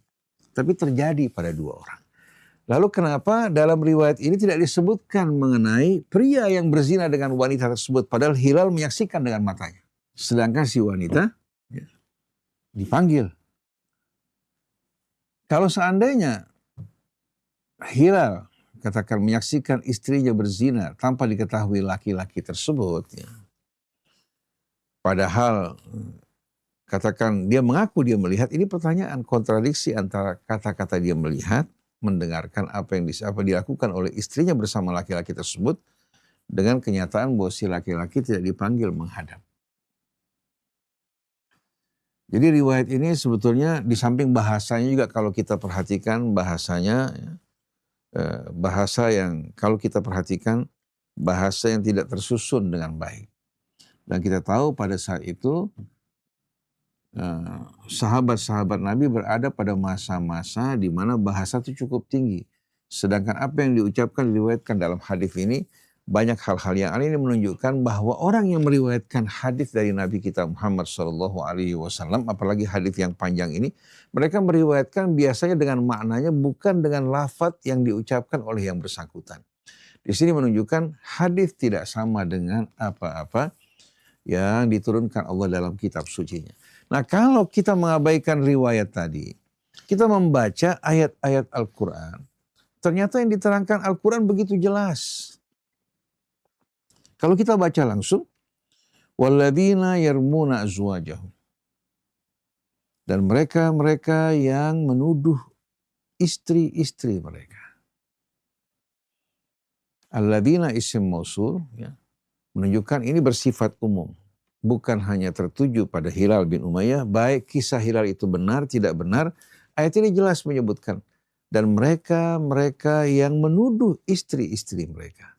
tapi terjadi pada dua orang. Lalu kenapa dalam riwayat ini tidak disebutkan mengenai pria yang berzina dengan wanita tersebut, padahal Hilal menyaksikan dengan matanya. Sedangkan si wanita dipanggil. Kalau seandainya Hilal katakan menyaksikan istrinya berzina tanpa diketahui laki-laki tersebut, padahal katakan dia mengaku dia melihat, ini pertanyaan kontradiksi antara kata-kata dia melihat, mendengarkan apa yang dilakukan oleh istrinya bersama laki-laki tersebut dengan kenyataan bahwa si laki-laki tidak dipanggil menghadap. Jadi riwayat ini sebetulnya di samping bahasanya juga kalau kita perhatikan bahasanya, bahasa yang kalau kita perhatikan bahasa yang tidak tersusun dengan baik. Dan kita tahu pada saat itu sahabat-sahabat Nabi berada pada masa-masa di mana bahasa itu cukup tinggi. Sedangkan apa yang diucapkan diriwayatkan dalam hadis ini banyak hal-hal yang ini menunjukkan bahwa orang yang meriwayatkan hadis dari Nabi kita Muhammad SAW, apalagi hadis yang panjang ini, mereka meriwayatkan biasanya dengan maknanya bukan dengan lafaz yang diucapkan oleh yang bersangkutan. Di sini menunjukkan hadis tidak sama dengan apa-apa yang diturunkan Allah dalam kitab sucinya. Nah, kalau kita mengabaikan riwayat tadi, kita membaca ayat-ayat Al-Quran, ternyata yang diterangkan Al-Quran begitu jelas. Kalau kita baca langsung, walladzina yarmuna azwajahum, dan mereka yang menuduh istri-istri mereka. Alladzina isim mausul, menunjukkan ini bersifat umum. Bukan hanya tertuju pada Hilal bin Umayyah, baik kisah Hilal itu benar, tidak benar, ayat ini jelas menyebutkan. Dan mereka yang menuduh istri-istri mereka.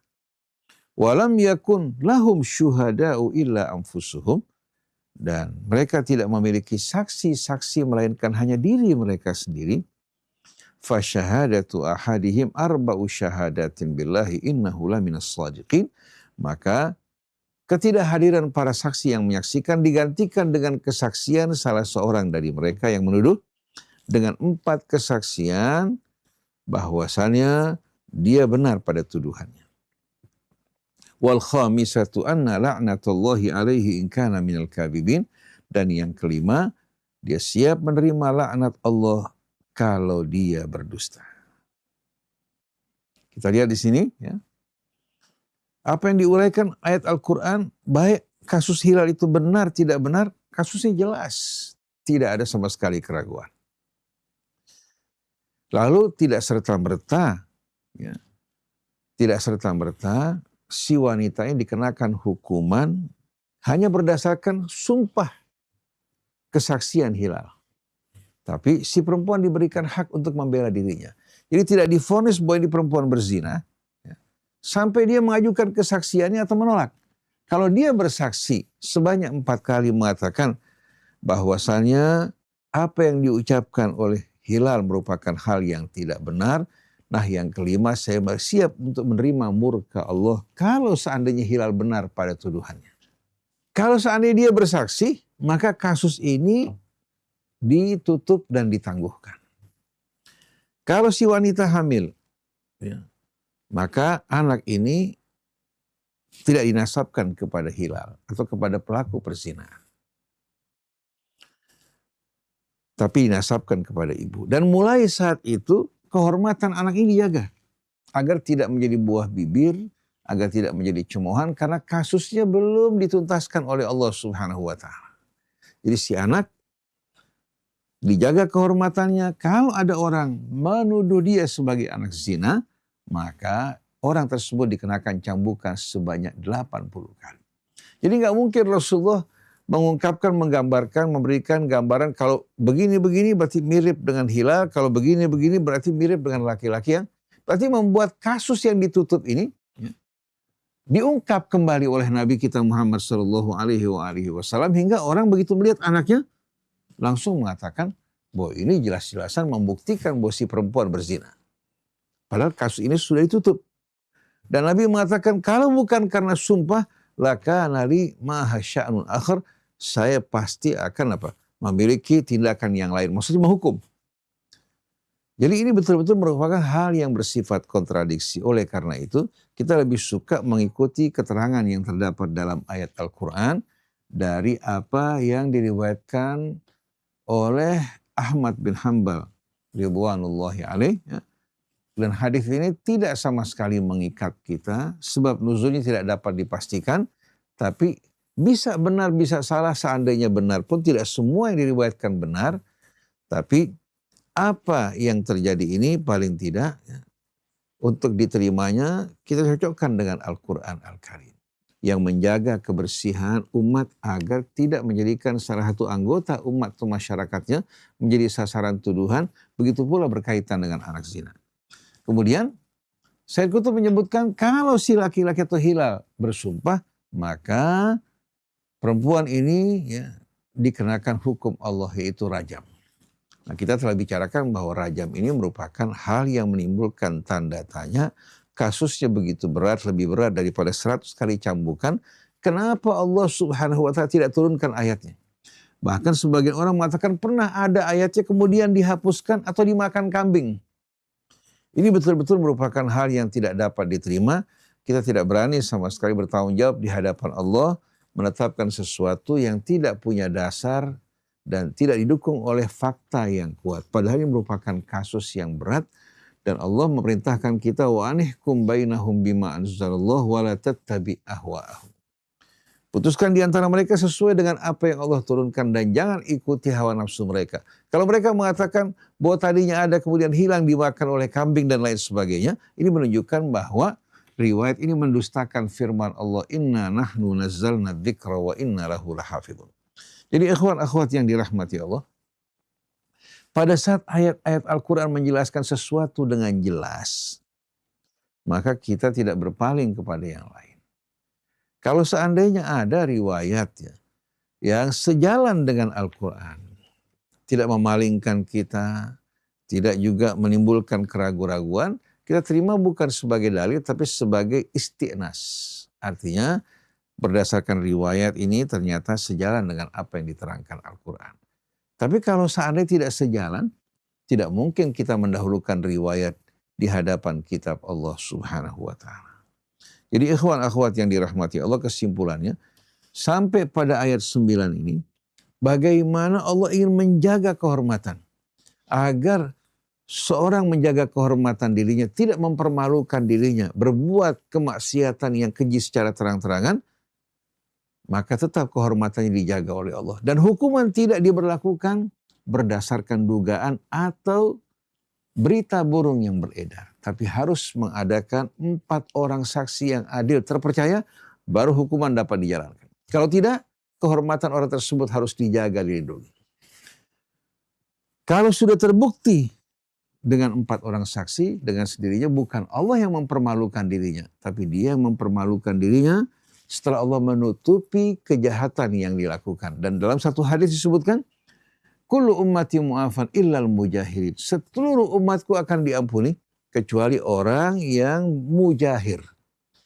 Walam yakun lahum syuhada'u illa anfusuhum. Dan mereka tidak memiliki saksi-saksi melainkan hanya diri mereka sendiri. Fasyahadatu ahadihim arba'u syahadatin billahi innahu laminas shadiqin. Maka ketidakhadiran para saksi yang menyaksikan digantikan dengan kesaksian salah seorang dari mereka yang menuduh dengan 4 kesaksian bahwasannya dia benar pada tuduhannya. Wal khamisatu anna la'natullahi alaihi in kana minal kadhibin, dan yang kelima dia siap menerima laknat Allah kalau dia berdusta. Kita lihat di sini ya. Apa yang diuraikan ayat Al-Quran, baik kasus Hilal itu benar, tidak benar, kasusnya jelas. Tidak ada sama sekali keraguan. Lalu tidak serta-merta si wanita ini dikenakan hukuman hanya berdasarkan sumpah kesaksian Hilal. Tapi si perempuan diberikan hak untuk membela dirinya. Jadi tidak divonis bahwa ini perempuan berzina, sampai dia mengajukan kesaksiannya atau menolak. Kalau dia bersaksi sebanyak 4 kali mengatakan bahwasannya apa yang diucapkan oleh Hilal merupakan hal yang tidak benar. Nah yang kelima, saya bersiap untuk menerima murka Allah kalau seandainya Hilal benar pada tuduhannya. Kalau seandainya dia bersaksi, maka kasus ini ditutup dan ditangguhkan. Kalau si wanita hamil, maka anak ini tidak dinasabkan kepada Hilal atau kepada pelaku perzinahan. Tapi dinasabkan kepada ibu. Dan mulai saat itu kehormatan anak ini dijaga. Agar tidak menjadi buah bibir, agar tidak menjadi cemoohan, karena kasusnya belum dituntaskan oleh Allah Subhanahu wa Ta'ala. Jadi si anak dijaga kehormatannya. Kalau ada orang menuduh dia sebagai anak zina, maka orang tersebut dikenakan cambukan sebanyak 80 kali. Jadi nggak mungkin Rasulullah mengungkapkan, menggambarkan, memberikan gambaran kalau begini-begini berarti mirip dengan Hilal, kalau begini-begini berarti mirip dengan laki-laki yang berarti membuat kasus yang ditutup ini diungkap kembali oleh Nabi kita Muhammad SAW hingga orang begitu melihat anaknya langsung mengatakan bahwa ini jelas-jelasan membuktikan bahwa si perempuan berzina. Padahal kasus ini sudah ditutup. Dan Nabi mengatakan kalau bukan karena sumpah, lakana li maha sya'nun akhar, saya pasti akan memiliki tindakan yang lain, maksudnya menghukum. Jadi ini betul-betul merupakan hal yang bersifat kontradiksi. Oleh karena itu, kita lebih suka mengikuti keterangan yang terdapat dalam ayat Al-Quran dari apa yang diriwayatkan oleh Ahmad bin Hanbal ridwanullahi alaih. Dan hadis ini tidak sama sekali mengikat kita, sebab nuzulnya tidak dapat dipastikan, tapi bisa benar, bisa salah, seandainya benar pun tidak semua yang diriwayatkan benar, tapi apa yang terjadi ini paling tidak untuk diterimanya kita cocokkan dengan Al-Quran Al-Karim yang menjaga kebersihan umat agar tidak menjadikan salah satu anggota umat atau masyarakatnya menjadi sasaran tuduhan, begitu pula berkaitan dengan anak zina. Kemudian Sayyid Qutb menyebutkan kalau si laki-laki atau hilal bersumpah, maka perempuan ini dikenakan hukum Allah, yaitu rajam. Nah, kita telah bicarakan bahwa rajam ini merupakan hal yang menimbulkan tanda tanya. Kasusnya begitu berat, lebih berat daripada 100 kali cambukan. Kenapa Allah Subhanahu wa ta'ala tidak turunkan ayatnya? Bahkan sebagian orang mengatakan pernah ada ayatnya kemudian dihapuskan atau dimakan kambing. Ini betul-betul merupakan hal yang tidak dapat diterima. Kita tidak berani sama sekali bertanggung jawab di hadapan Allah menetapkan sesuatu yang tidak punya dasar dan tidak didukung oleh fakta yang kuat. Padahal ini merupakan kasus yang berat. Dan Allah memerintahkan kita, wa anihkum bainahum bima anzalallahu wa la tattabi ahwa'ahum. Putuskan di antara mereka sesuai dengan apa yang Allah turunkan dan jangan ikuti hawa nafsu mereka. Kalau mereka mengatakan bahwa tadinya ada kemudian hilang dimakan oleh kambing dan lain sebagainya, ini menunjukkan bahwa riwayat ini mendustakan firman Allah, inna nahnu nazzalna dzikra wa inna lahu lahafidhun. Jadi ikhwan akhwat yang dirahmati Allah, pada saat ayat-ayat Al-Quran menjelaskan sesuatu dengan jelas, maka kita tidak berpaling kepada yang lain. Kalau seandainya ada riwayatnya yang sejalan dengan Al-Quran, tidak memalingkan kita, tidak juga menimbulkan keraguan-raguan, kita terima bukan sebagai dalil tapi sebagai isti'nas. Artinya berdasarkan riwayat ini ternyata sejalan dengan apa yang diterangkan Al-Quran. Tapi kalau seandainya tidak sejalan, tidak mungkin kita mendahulukan riwayat di hadapan kitab Allah Subhanahu wa ta'ala. Jadi ikhwan akhwat yang dirahmati Allah, kesimpulannya sampai pada ayat 9 ini, bagaimana Allah ingin menjaga kehormatan agar seorang menjaga kehormatan dirinya, tidak mempermalukan dirinya, berbuat kemaksiatan yang keji secara terang-terangan, maka tetap kehormatannya dijaga oleh Allah. Dan hukuman tidak diberlakukan berdasarkan dugaan atau berita burung yang beredar. Tapi harus mengadakan 4 orang saksi yang adil terpercaya, baru hukuman dapat dijalankan. Kalau tidak, kehormatan orang tersebut harus dijaga, dilindungi. Kalau sudah terbukti dengan 4 orang saksi, dengan sendirinya bukan Allah yang mempermalukan dirinya, tapi dia yang mempermalukan dirinya setelah Allah menutupi kejahatan yang dilakukan. Dan dalam satu hadis disebutkan, kullu ummati mu'afan illal mujahirin. Seluruh umatku akan diampuni kecuali orang yang mujahir.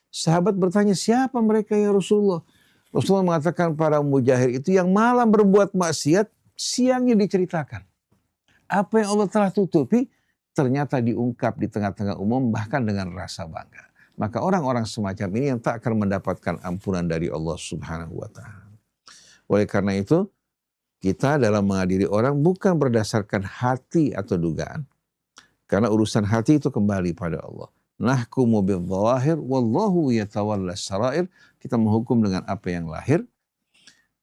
Sahabat bertanya, siapa mereka ya Rasulullah? Rasulullah mengatakan para mujahir itu yang malam berbuat maksiat, siangnya diceritakan. Apa yang Allah telah tutupi ternyata diungkap di tengah-tengah umum bahkan dengan rasa bangga. Maka orang-orang semacam ini yang tak akan mendapatkan ampunan dari Allah Subhanahu wa ta'ala. Oleh karena itu, kita dalam mengadili orang bukan berdasarkan hati atau dugaan. Karena urusan hati itu kembali pada Allah. Nahkumu bil-dhawahir wallahu yatawalla sarair. Kita menghukum dengan apa yang lahir.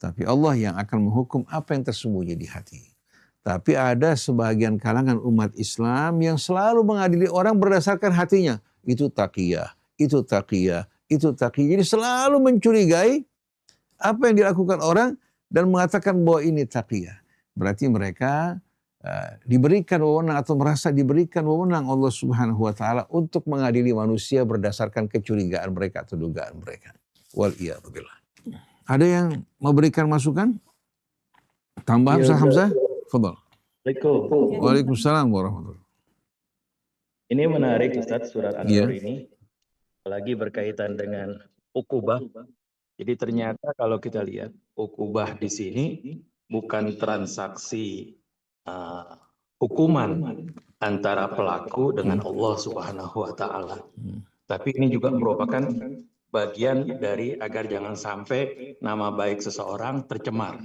Tapi Allah yang akan menghukum apa yang tersembunyi di hati. Tapi ada sebagian kalangan umat Islam yang selalu mengadili orang berdasarkan hatinya. Itu taqiyah, itu taqiyah, itu taqiyah. Jadi selalu mencurigai apa yang dilakukan orang dan mengatakan bahwa ini taqiyah. Berarti mereka diberikan wewenang atau merasa diberikan wewenang Allah Subhanahu wa ta'ala untuk mengadili manusia berdasarkan kecurigaan mereka atau dugaan mereka. Wal'iyadzubillah. Ada yang memberikan masukan? Tambahan Ustaz Hamzah? Fadhal. Waalaikumsalam warahmatullahi wabarakatuh. Ini menarik Ustaz surat An-Nur ini. apalagi berkaitan dengan ukubah. Jadi ternyata kalau kita lihat ukubah di sini bukan transaksi uh, hukuman antara pelaku dengan Allah Subhanahu wa taala. Tapi ini juga merupakan bagian dari agar jangan sampai nama baik seseorang tercemar.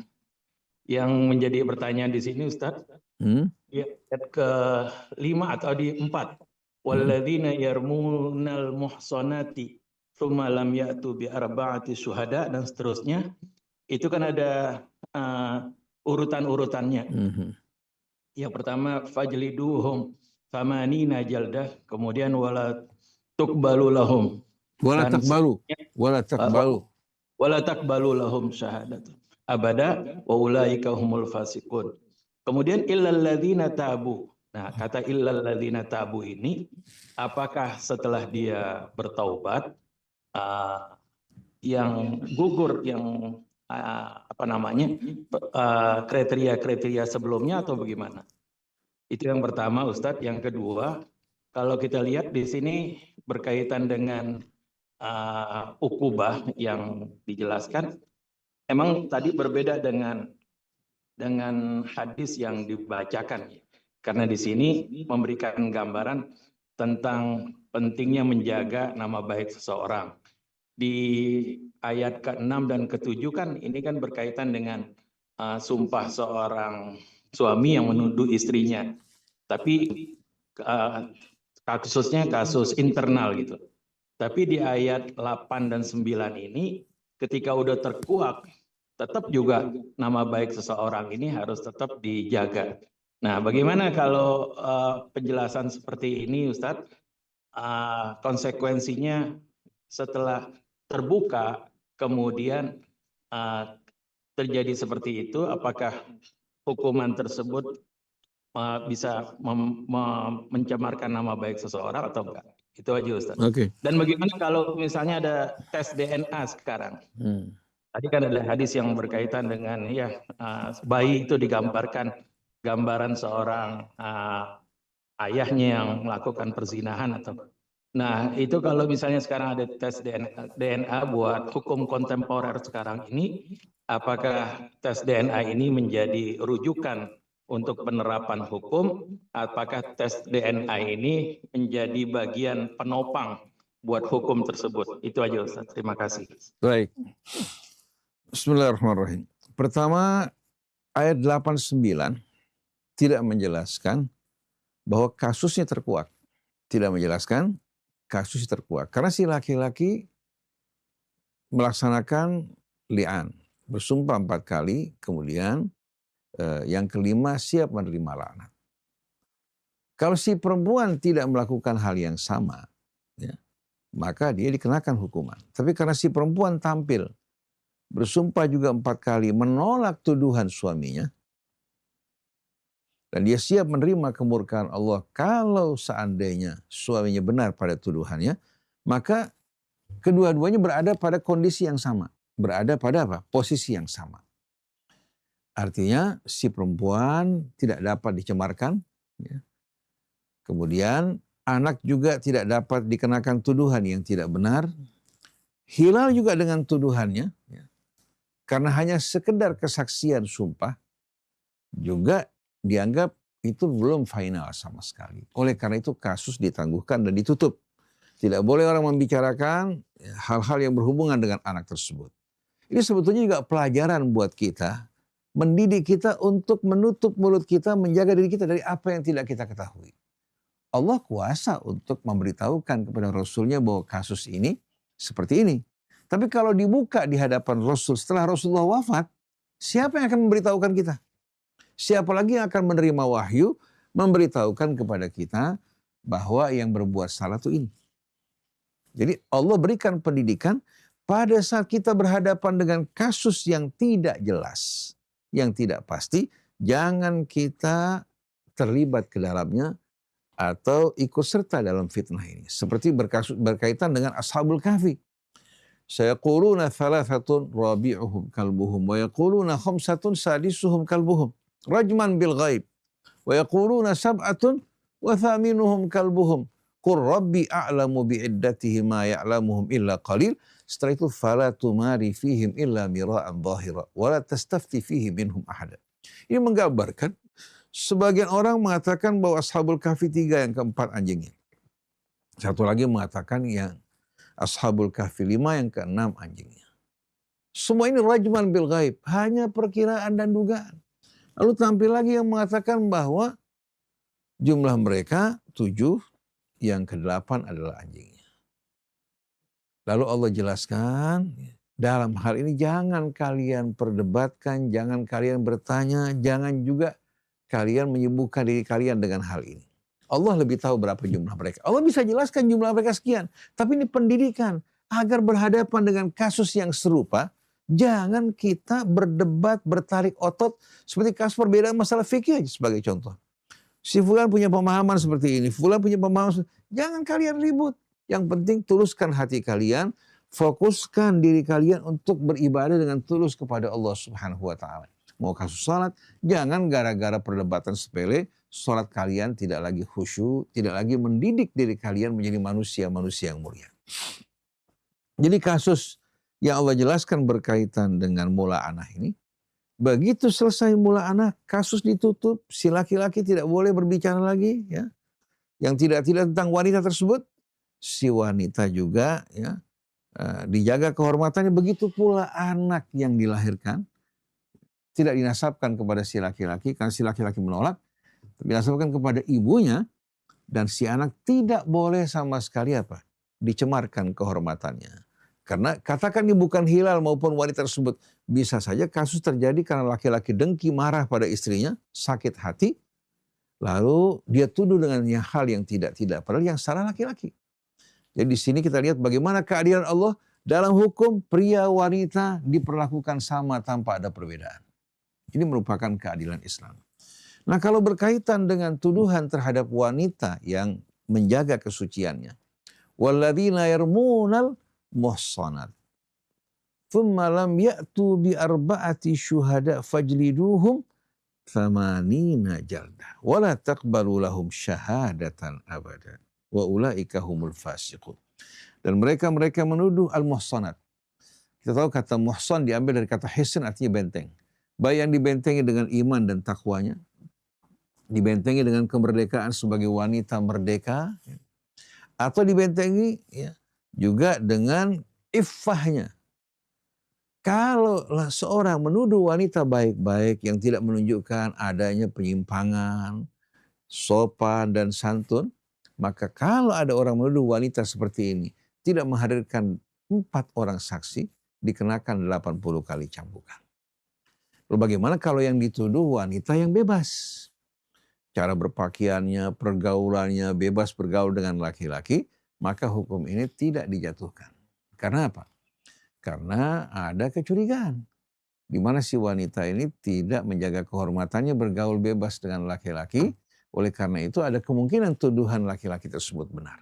Yang menjadi pertanyaan di sini Ustaz, ya, ayat ke-5 atau di 4. Walladzina yarmunal muhsanati tsumma lam ya'tu bi arba'ati syuhada dan seterusnya. Itu kan ada urutan-urutannya. Yang pertama fajliduhum thamanina jaldah, kemudian wala tuqbalu lahum Wala takbalu lahum syahadat abada wa ulaika humul fasiqun. Kemudian illal ladzina tabu. Nah, kata illal ladzina tabu ini apakah setelah dia bertaubat yang gugur yang kriteria-kriteria sebelumnya atau bagaimana? Itu yang pertama Ustadz. Yang kedua, kalau kita lihat di sini berkaitan dengan ukubah yang dijelaskan, emang tadi berbeda dengan hadis yang dibacakan, karena di sini memberikan gambaran tentang pentingnya menjaga nama baik seseorang. Di ayat ke-6 dan ke-7 kan ini kan berkaitan dengan sumpah seorang suami yang menuduh istrinya. Tapi kasusnya kasus internal gitu. Tapi di ayat 8 dan 9 ini ketika udah terkuak, tetap juga nama baik seseorang ini harus tetap dijaga. Nah, bagaimana kalau penjelasan seperti ini Ustadz? Konsekuensinya setelah terbuka kemudian terjadi seperti itu, apakah hukuman tersebut bisa mencemarkan nama baik seseorang atau enggak? Itu aja Ustaz. Oke. Dan bagaimana kalau misalnya ada tes DNA sekarang? Tadi kan ada hadis yang berkaitan dengan bayi itu digambarkan gambaran seorang ayahnya yang melakukan perzinahan atau. Nah, itu kalau misalnya sekarang ada tes DNA buat hukum kontemporer sekarang ini, apakah tes DNA ini menjadi rujukan untuk penerapan hukum? Apakah tes DNA ini menjadi bagian penopang buat hukum tersebut? Itu aja Ustaz. Terima kasih. Baik. Bismillahirrahmanirrahim. Pertama, ayat 89 tidak menjelaskan bahwa kasusnya terkuak. Tidak menjelaskan kasusnya terkuak. Karena si laki-laki melaksanakan li'an, bersumpah 4 kali, kemudian yang kelima siap menerima laknat. Kalau si perempuan tidak melakukan hal yang sama, ya, maka dia dikenakan hukuman. Tapi karena si perempuan tampil bersumpah juga 4 kali menolak tuduhan suaminya, dan dia siap menerima kemurkaan Allah kalau seandainya suaminya benar pada tuduhannya, maka kedua-duanya berada pada kondisi yang sama. Berada pada apa? Posisi yang sama. Artinya si perempuan tidak dapat dicemarkan. Ya. Kemudian anak juga tidak dapat dikenakan tuduhan yang tidak benar. Hilal juga dengan tuduhannya. Ya. Karena hanya sekedar kesaksian sumpah, juga dianggap itu belum final sama sekali. Oleh karena itu kasus ditangguhkan dan ditutup. Tidak boleh orang membicarakan hal-hal yang berhubungan dengan anak tersebut. Ini sebetulnya juga pelajaran buat kita, mendidik kita untuk menutup mulut kita, menjaga diri kita dari apa yang tidak kita ketahui. Allah kuasa untuk memberitahukan kepada Rasulnya bahwa kasus ini seperti ini. Tapi kalau dibuka di hadapan Rasul setelah Rasulullah wafat, siapa yang akan memberitahukan kita? Siapa lagi yang akan menerima wahyu memberitahukan kepada kita bahwa yang berbuat salah itu ini. Jadi Allah berikan pendidikan pada saat kita berhadapan dengan kasus yang tidak jelas, yang tidak pasti, jangan kita terlibat ke dalamnya atau ikut serta dalam fitnah ini. Seperti berkaitan dengan Ashabul Kahfi. Sayaquluna thalathatun rabi'uhum kalbuhum wa yaquluna khamsatun sadisuhum kalbuhum rajman bil ghaib wa yaquluna sab'atun wa thaminuhum kalbuhum Qur rabbi a'lamu bi'iddatihi ma ya'lamuhum illa qalil. Setelah itu fala tumari fihim illa mira'an zahira wa la tastafti fihi minhum ahada. Ini menggambarkan sebagian orang mengatakan bahwa Ashabul Kahfi 3, yang keempat anjingnya. Satu lagi mengatakan yang Ashabul Kahfi 5, yang keenam anjingnya. Semua ini rajman bil ghaib, hanya perkiraan dan dugaan. Lalu tampil lagi yang mengatakan bahwa jumlah mereka 7, yang ke-8 adalah anjingnya. Lalu Allah jelaskan, dalam hal ini jangan kalian perdebatkan, jangan kalian bertanya, jangan juga kalian menyibukkan diri kalian dengan hal ini. Allah lebih tahu berapa jumlah mereka. Allah bisa jelaskan jumlah mereka sekian. Tapi ini pendidikan agar berhadapan dengan kasus yang serupa. Jangan kita berdebat, bertarik otot seperti kasus perbedaan masalah fikih aja sebagai contoh. Si fulan punya pemahaman seperti ini, fulan punya pemahaman seperti ini. Jangan kalian ribut. Yang penting tuluskan hati kalian, fokuskan diri kalian untuk beribadah dengan tulus kepada Allah Subhanahu wa taala. Mau kasus salat, jangan gara-gara perdebatan sepele, salat kalian tidak lagi khusyuk, tidak lagi mendidik diri kalian menjadi manusia-manusia yang mulia. Jadi kasus yang Allah jelaskan berkaitan dengan mula anak ini, begitu selesai mula anak, kasus ditutup, si laki-laki tidak boleh berbicara lagi, ya. Yang tidak tentang wanita tersebut, si wanita juga ya dijaga kehormatannya. Begitu pula anak yang dilahirkan tidak dinasabkan kepada si laki-laki karena si laki-laki menolak, tapi dinasabkan kepada ibunya, dan si anak tidak boleh sama sekali dicemarkan kehormatannya. Karena katakan ini bukan hilal maupun wanita tersebut, bisa saja kasus terjadi karena laki-laki dengki, marah pada istrinya, sakit hati, lalu dia tuduh dengan hal yang tidak, padahal yang salah laki-laki. Jadi di sini kita lihat bagaimana keadilan Allah dalam hukum pria wanita diperlakukan sama tanpa ada perbedaan. Ini merupakan keadilan Islam. Nah, kalau berkaitan dengan tuduhan terhadap wanita yang menjaga kesuciannya, walladzina yarmunal muhsanat thumma lam ya'tu bi arba'ati syuhada fajliduhum thamanina jaldah wa la taqbalu lahum syahadatan abada wa ulaika humul fasiqun. Dan mereka menuduh al-muhsanat. Kita tahu kata muhsan diambil dari kata hisn, artinya benteng. Baik yang dibentengi dengan iman dan takwanya, dibentengi dengan kemerdekaan sebagai wanita merdeka, atau dibentengi juga dengan iffahnya. Kalau seorang menuduh wanita baik-baik yang tidak menunjukkan adanya penyimpangan, sopan dan santun, maka kalau ada orang menuduh wanita seperti ini tidak menghadirkan 4 orang saksi, dikenakan 80 kali cambukan. Lalu bagaimana kalau yang dituduh wanita yang bebas? Cara berpakaiannya, pergaulannya, bebas bergaul dengan laki-laki, maka hukum ini tidak dijatuhkan. Karena apa? Karena ada kecurigaan. Di mana si wanita ini tidak menjaga kehormatannya, bergaul bebas dengan laki-laki. Oleh karena itu ada kemungkinan tuduhan laki-laki tersebut benar.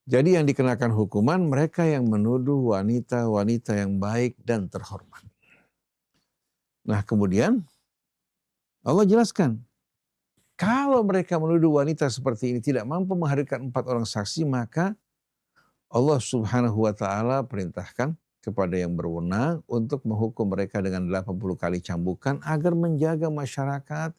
Jadi yang dikenakan hukuman mereka yang menuduh wanita-wanita yang baik dan terhormat. Nah kemudian Allah jelaskan, kalau mereka menuduh wanita seperti ini tidak mampu menghadirkan 4 orang saksi, maka Allah Subhanahu wa taala perintahkan kepada yang berwenang untuk menghukum mereka dengan 80 kali cambukan agar menjaga masyarakat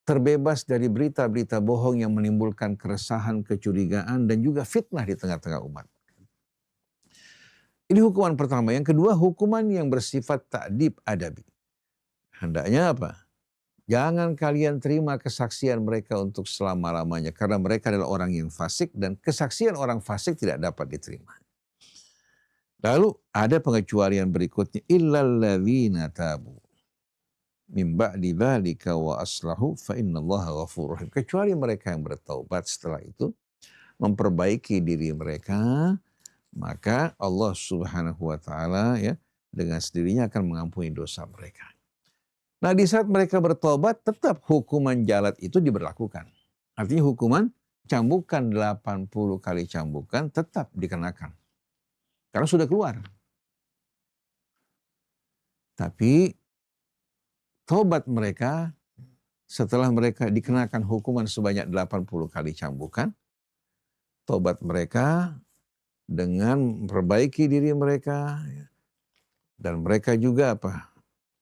terbebas dari berita-berita bohong yang menimbulkan keresahan, kecurigaan, dan juga fitnah di tengah-tengah umat. Ini hukuman pertama. Yang kedua, hukuman yang bersifat ta'dib adabi. Hendaknya apa? Jangan kalian terima kesaksian mereka untuk selama-lamanya. Karena mereka adalah orang yang fasik dan kesaksian orang fasik tidak dapat diterima. Lalu ada pengecualian berikutnya. Illal ladzina tabu min ba'di dzalika wa aslahu fa innallaha ghafurur rahim. Kecuali mereka yang bertaubat setelah itu, memperbaiki diri mereka, maka Allah Subhanahu wa taala dengan sendirinya akan mengampuni dosa mereka. Nah, di saat mereka bertobat, tetap hukuman jalad itu diberlakukan. Artinya hukuman cambukan 80 kali cambukan tetap dikenakan. Karena sudah keluar. Tapi tobat mereka setelah mereka dikenakan hukuman sebanyak 80 kali cambukan, tobat mereka dengan memperbaiki diri mereka, dan mereka juga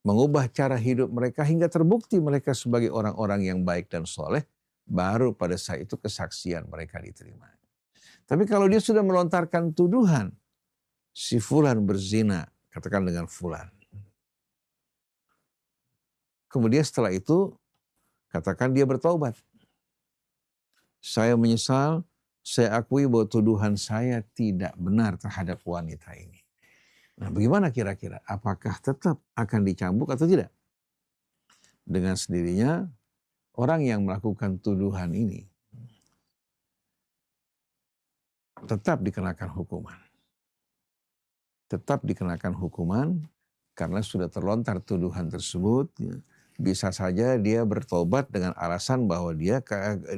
mengubah cara hidup mereka hingga terbukti mereka sebagai orang-orang yang baik dan soleh, baru pada saat itu kesaksian mereka diterima. Tapi kalau dia sudah melontarkan tuduhan, si fulan berzina, katakan dengan fulan. Kemudian setelah itu, katakan dia bertaubat. Saya menyesal, saya akui bahwa tuduhan saya tidak benar terhadap wanita ini. Nah, bagaimana kira-kira? Apakah tetap akan dicambuk atau tidak? Dengan sendirinya, orang yang melakukan tuduhan ini tetap dikenakan hukuman. Tetap dikenakan hukuman karena sudah terlontar tuduhan tersebut. Bisa saja dia bertobat dengan alasan bahwa dia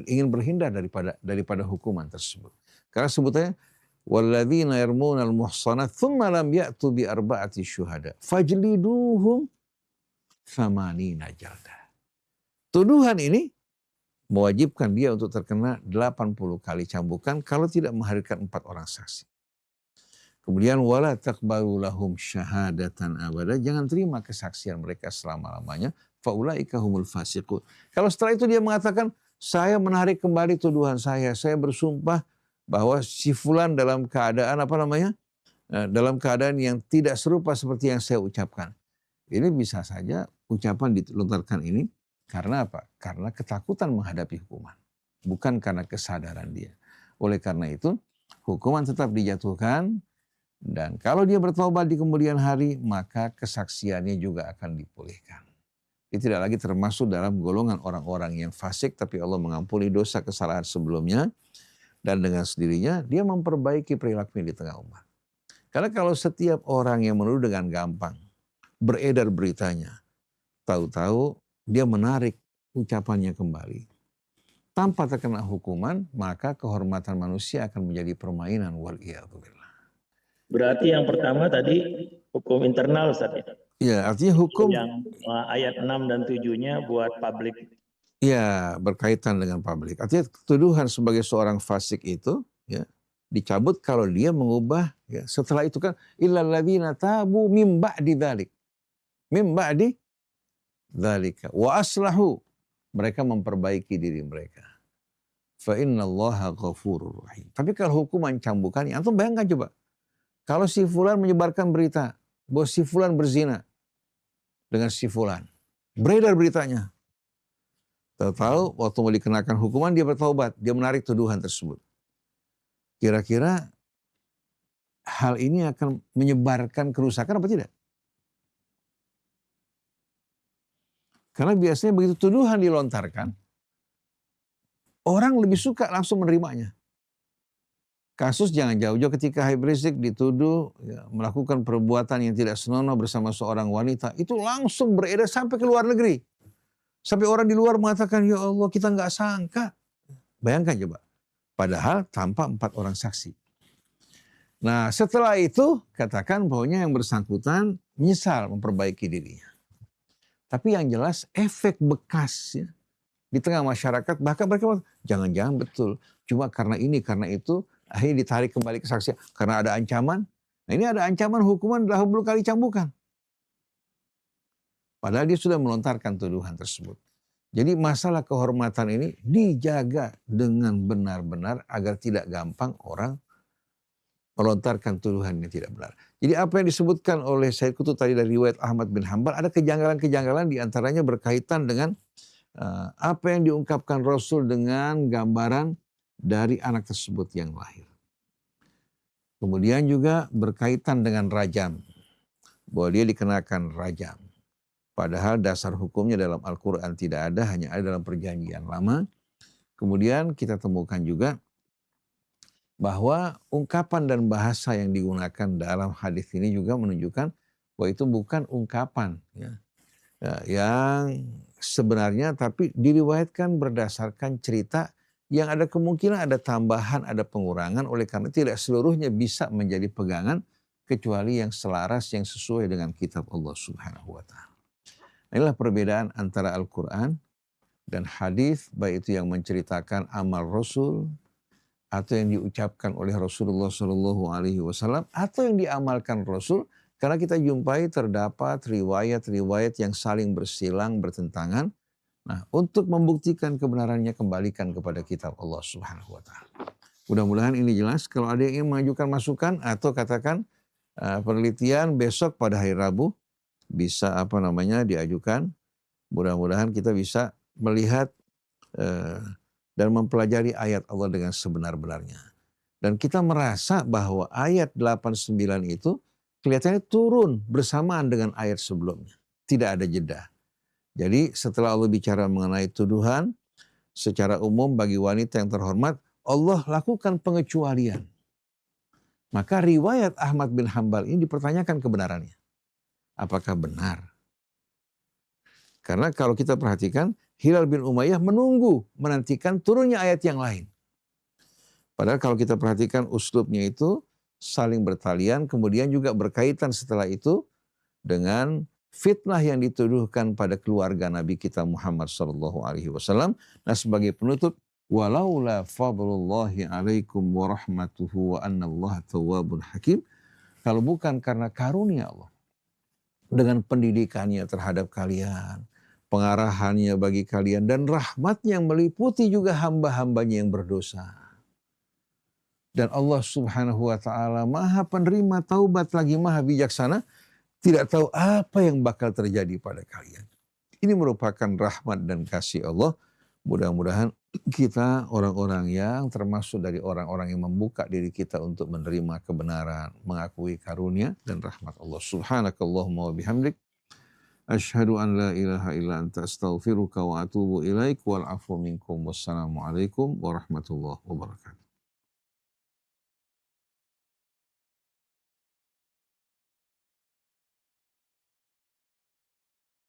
ingin berhindar daripada hukuman tersebut. Karena sebutannya walladzina yarmunal muhsanat thumma lam ya'tu bi arba'ati syuhada fajliduhum 80 jaldah. Tuduhan ini mewajibkan dia untuk terkena 80 kali cambukan kalau tidak menghadirkan 4 orang saksi. Kemudian wala taqbalu lahum syahadatan abada, jangan terima kesaksian mereka selama-lamanya, faulaika humul fasiqun. Kalau setelah itu dia mengatakan, saya menarik kembali tuduhan saya bersumpah bahwa si fulan dalam keadaan dalam keadaan yang tidak serupa seperti yang saya ucapkan. Ini bisa saja ucapan dilontarkan ini karena apa? Karena ketakutan menghadapi hukuman, bukan karena kesadaran dia. Oleh karena itu, hukuman tetap dijatuhkan, dan kalau dia bertobat di kemudian hari, maka kesaksiannya juga akan dipulihkan. Dia tidak lagi termasuk dalam golongan orang-orang yang fasik, tapi Allah mengampuni dosa kesalahan sebelumnya, dan dengan sendirinya dia memperbaiki perilakunya di tengah umat. Karena kalau setiap orang yang menuduh dengan gampang, beredar beritanya, tahu-tahu dia menarik ucapannya kembali, tanpa terkena hukuman, maka kehormatan manusia akan menjadi permainan, wal'iyadzubillah. Berarti yang pertama tadi hukum internal, Ustaz. Ya, artinya hukum yang ayat 6 dan 7-nya buat publik. Ya, berkaitan dengan publik. Artinya tuduhan sebagai seorang fasik itu ya dicabut kalau dia mengubah, ya. Setelah itu kan illal ladzina tabu mim ba'di dzalik. Mim ba'di dzalika wa aslahu, mereka memperbaiki diri mereka. Fa innallaha ghafurur rahim. Tapi kalau hukuman cambukan, antum bayangkan coba. Kalau si fulan menyebarkan berita bahwa si fulan berzina dengan si fulan, beredar beritanya. Tahu-tahu waktu mau dikenakan hukuman dia bertaubat, dia menarik tuduhan tersebut. Kira-kira hal ini akan menyebarkan kerusakan apa tidak? Karena biasanya begitu tuduhan dilontarkan, orang lebih suka langsung menerimanya. Kasus jangan jauh-jauh ketika Habib Rizik dituduh melakukan perbuatan yang tidak senonoh bersama seorang wanita. Itu langsung beredar sampai ke luar negeri. Sampai orang di luar mengatakan, ya Allah kita nggak sangka. Bayangkan coba. Padahal tanpa 4 orang saksi. Nah setelah itu katakan bahwanya yang bersangkutan menyesal memperbaiki dirinya. Tapi yang jelas efek bekasnya di tengah masyarakat, bahkan mereka jangan-jangan betul. Cuma karena ini, karena itu, akhirnya ditarik kembali kesaksian. Karena ada ancaman. Nah ini ada ancaman hukuman 80 kali cambukan. Padahal dia sudah melontarkan tuduhan tersebut. Jadi masalah kehormatan ini dijaga dengan benar-benar agar tidak gampang orang melontarkan tuduhan yang tidak benar. Jadi apa yang disebutkan oleh Said Qutb tadi dari riwayat Ahmad bin Hanbal, ada kejanggalan-kejanggalan diantaranya berkaitan dengan apa yang diungkapkan Rasul dengan gambaran dari anak tersebut yang lahir. Kemudian juga berkaitan dengan rajam, bahwa dia dikenakan rajam. Padahal dasar hukumnya dalam Al-Quran tidak ada, hanya ada dalam perjanjian lama. Kemudian kita temukan juga bahwa ungkapan dan bahasa yang digunakan dalam hadis ini juga menunjukkan bahwa itu bukan ungkapan yang sebenarnya, tapi diriwayatkan berdasarkan cerita yang ada kemungkinan ada tambahan, ada pengurangan, oleh karena tidak seluruhnya bisa menjadi pegangan kecuali yang selaras, yang sesuai dengan kitab Allah Subhanahu wa Ta'ala. Inilah perbedaan antara Al-Quran dan hadis, baik itu yang menceritakan amal Rasul atau yang diucapkan oleh Rasulullah Shallallahu Alaihi Wasallam atau yang diamalkan Rasul, karena kita jumpai terdapat riwayat-riwayat yang saling bersilang bertentangan. Nah, untuk membuktikan kebenarannya kembalikan kepada kitab Allah Subhanahu Wa Taala. Mudah-mudahan ini jelas. Kalau ada yang ingin mengajukan masukan atau katakan penelitian besok pada hari Rabu bisa diajukan. Mudah-mudahan kita bisa melihat dan mempelajari ayat Allah dengan sebenar-benarnya. Dan kita merasa bahwa ayat 89 itu kelihatannya turun bersamaan dengan ayat sebelumnya. Tidak ada jeda. Jadi setelah Allah bicara mengenai tuduhan secara umum bagi wanita yang terhormat, Allah lakukan pengecualian. Maka riwayat Ahmad bin Hanbal ini dipertanyakan kebenarannya. Apakah benar? Karena kalau kita perhatikan, Hilal bin Umayyah menantikan turunnya ayat yang lain. Padahal kalau kita perhatikan uslubnya itu saling bertalian, kemudian juga berkaitan setelah itu dengan fitnah yang dituduhkan pada keluarga Nabi kita Muhammad sallallahu alaihi wasallam. Nah, sebagai penutup, walaula fadlullahi alaikum wa rahmatuhu wa annallaha tawwabun hakim. Kalau bukan karena karunia Allah dengan pendidikannya terhadap kalian, pengarahannya bagi kalian, dan rahmatnya yang meliputi juga hamba-hambanya yang berdosa. Dan Allah Subhanahu wa ta'ala maha penerima taubat lagi maha bijaksana, tidak tahu apa yang bakal terjadi pada kalian. Ini merupakan rahmat dan kasih Allah. Mudah-mudahan kita orang-orang yang termasuk dari orang-orang yang membuka diri kita untuk menerima kebenaran, mengakui karunia dan rahmat Allah. Subhanakallahumma wa bihamdik. Asyhadu an la ilaha illa anta astaghfiruka wa atubu ilaik wal afu minkum. Wassalamualaikum warahmatullahi wabarakatuh.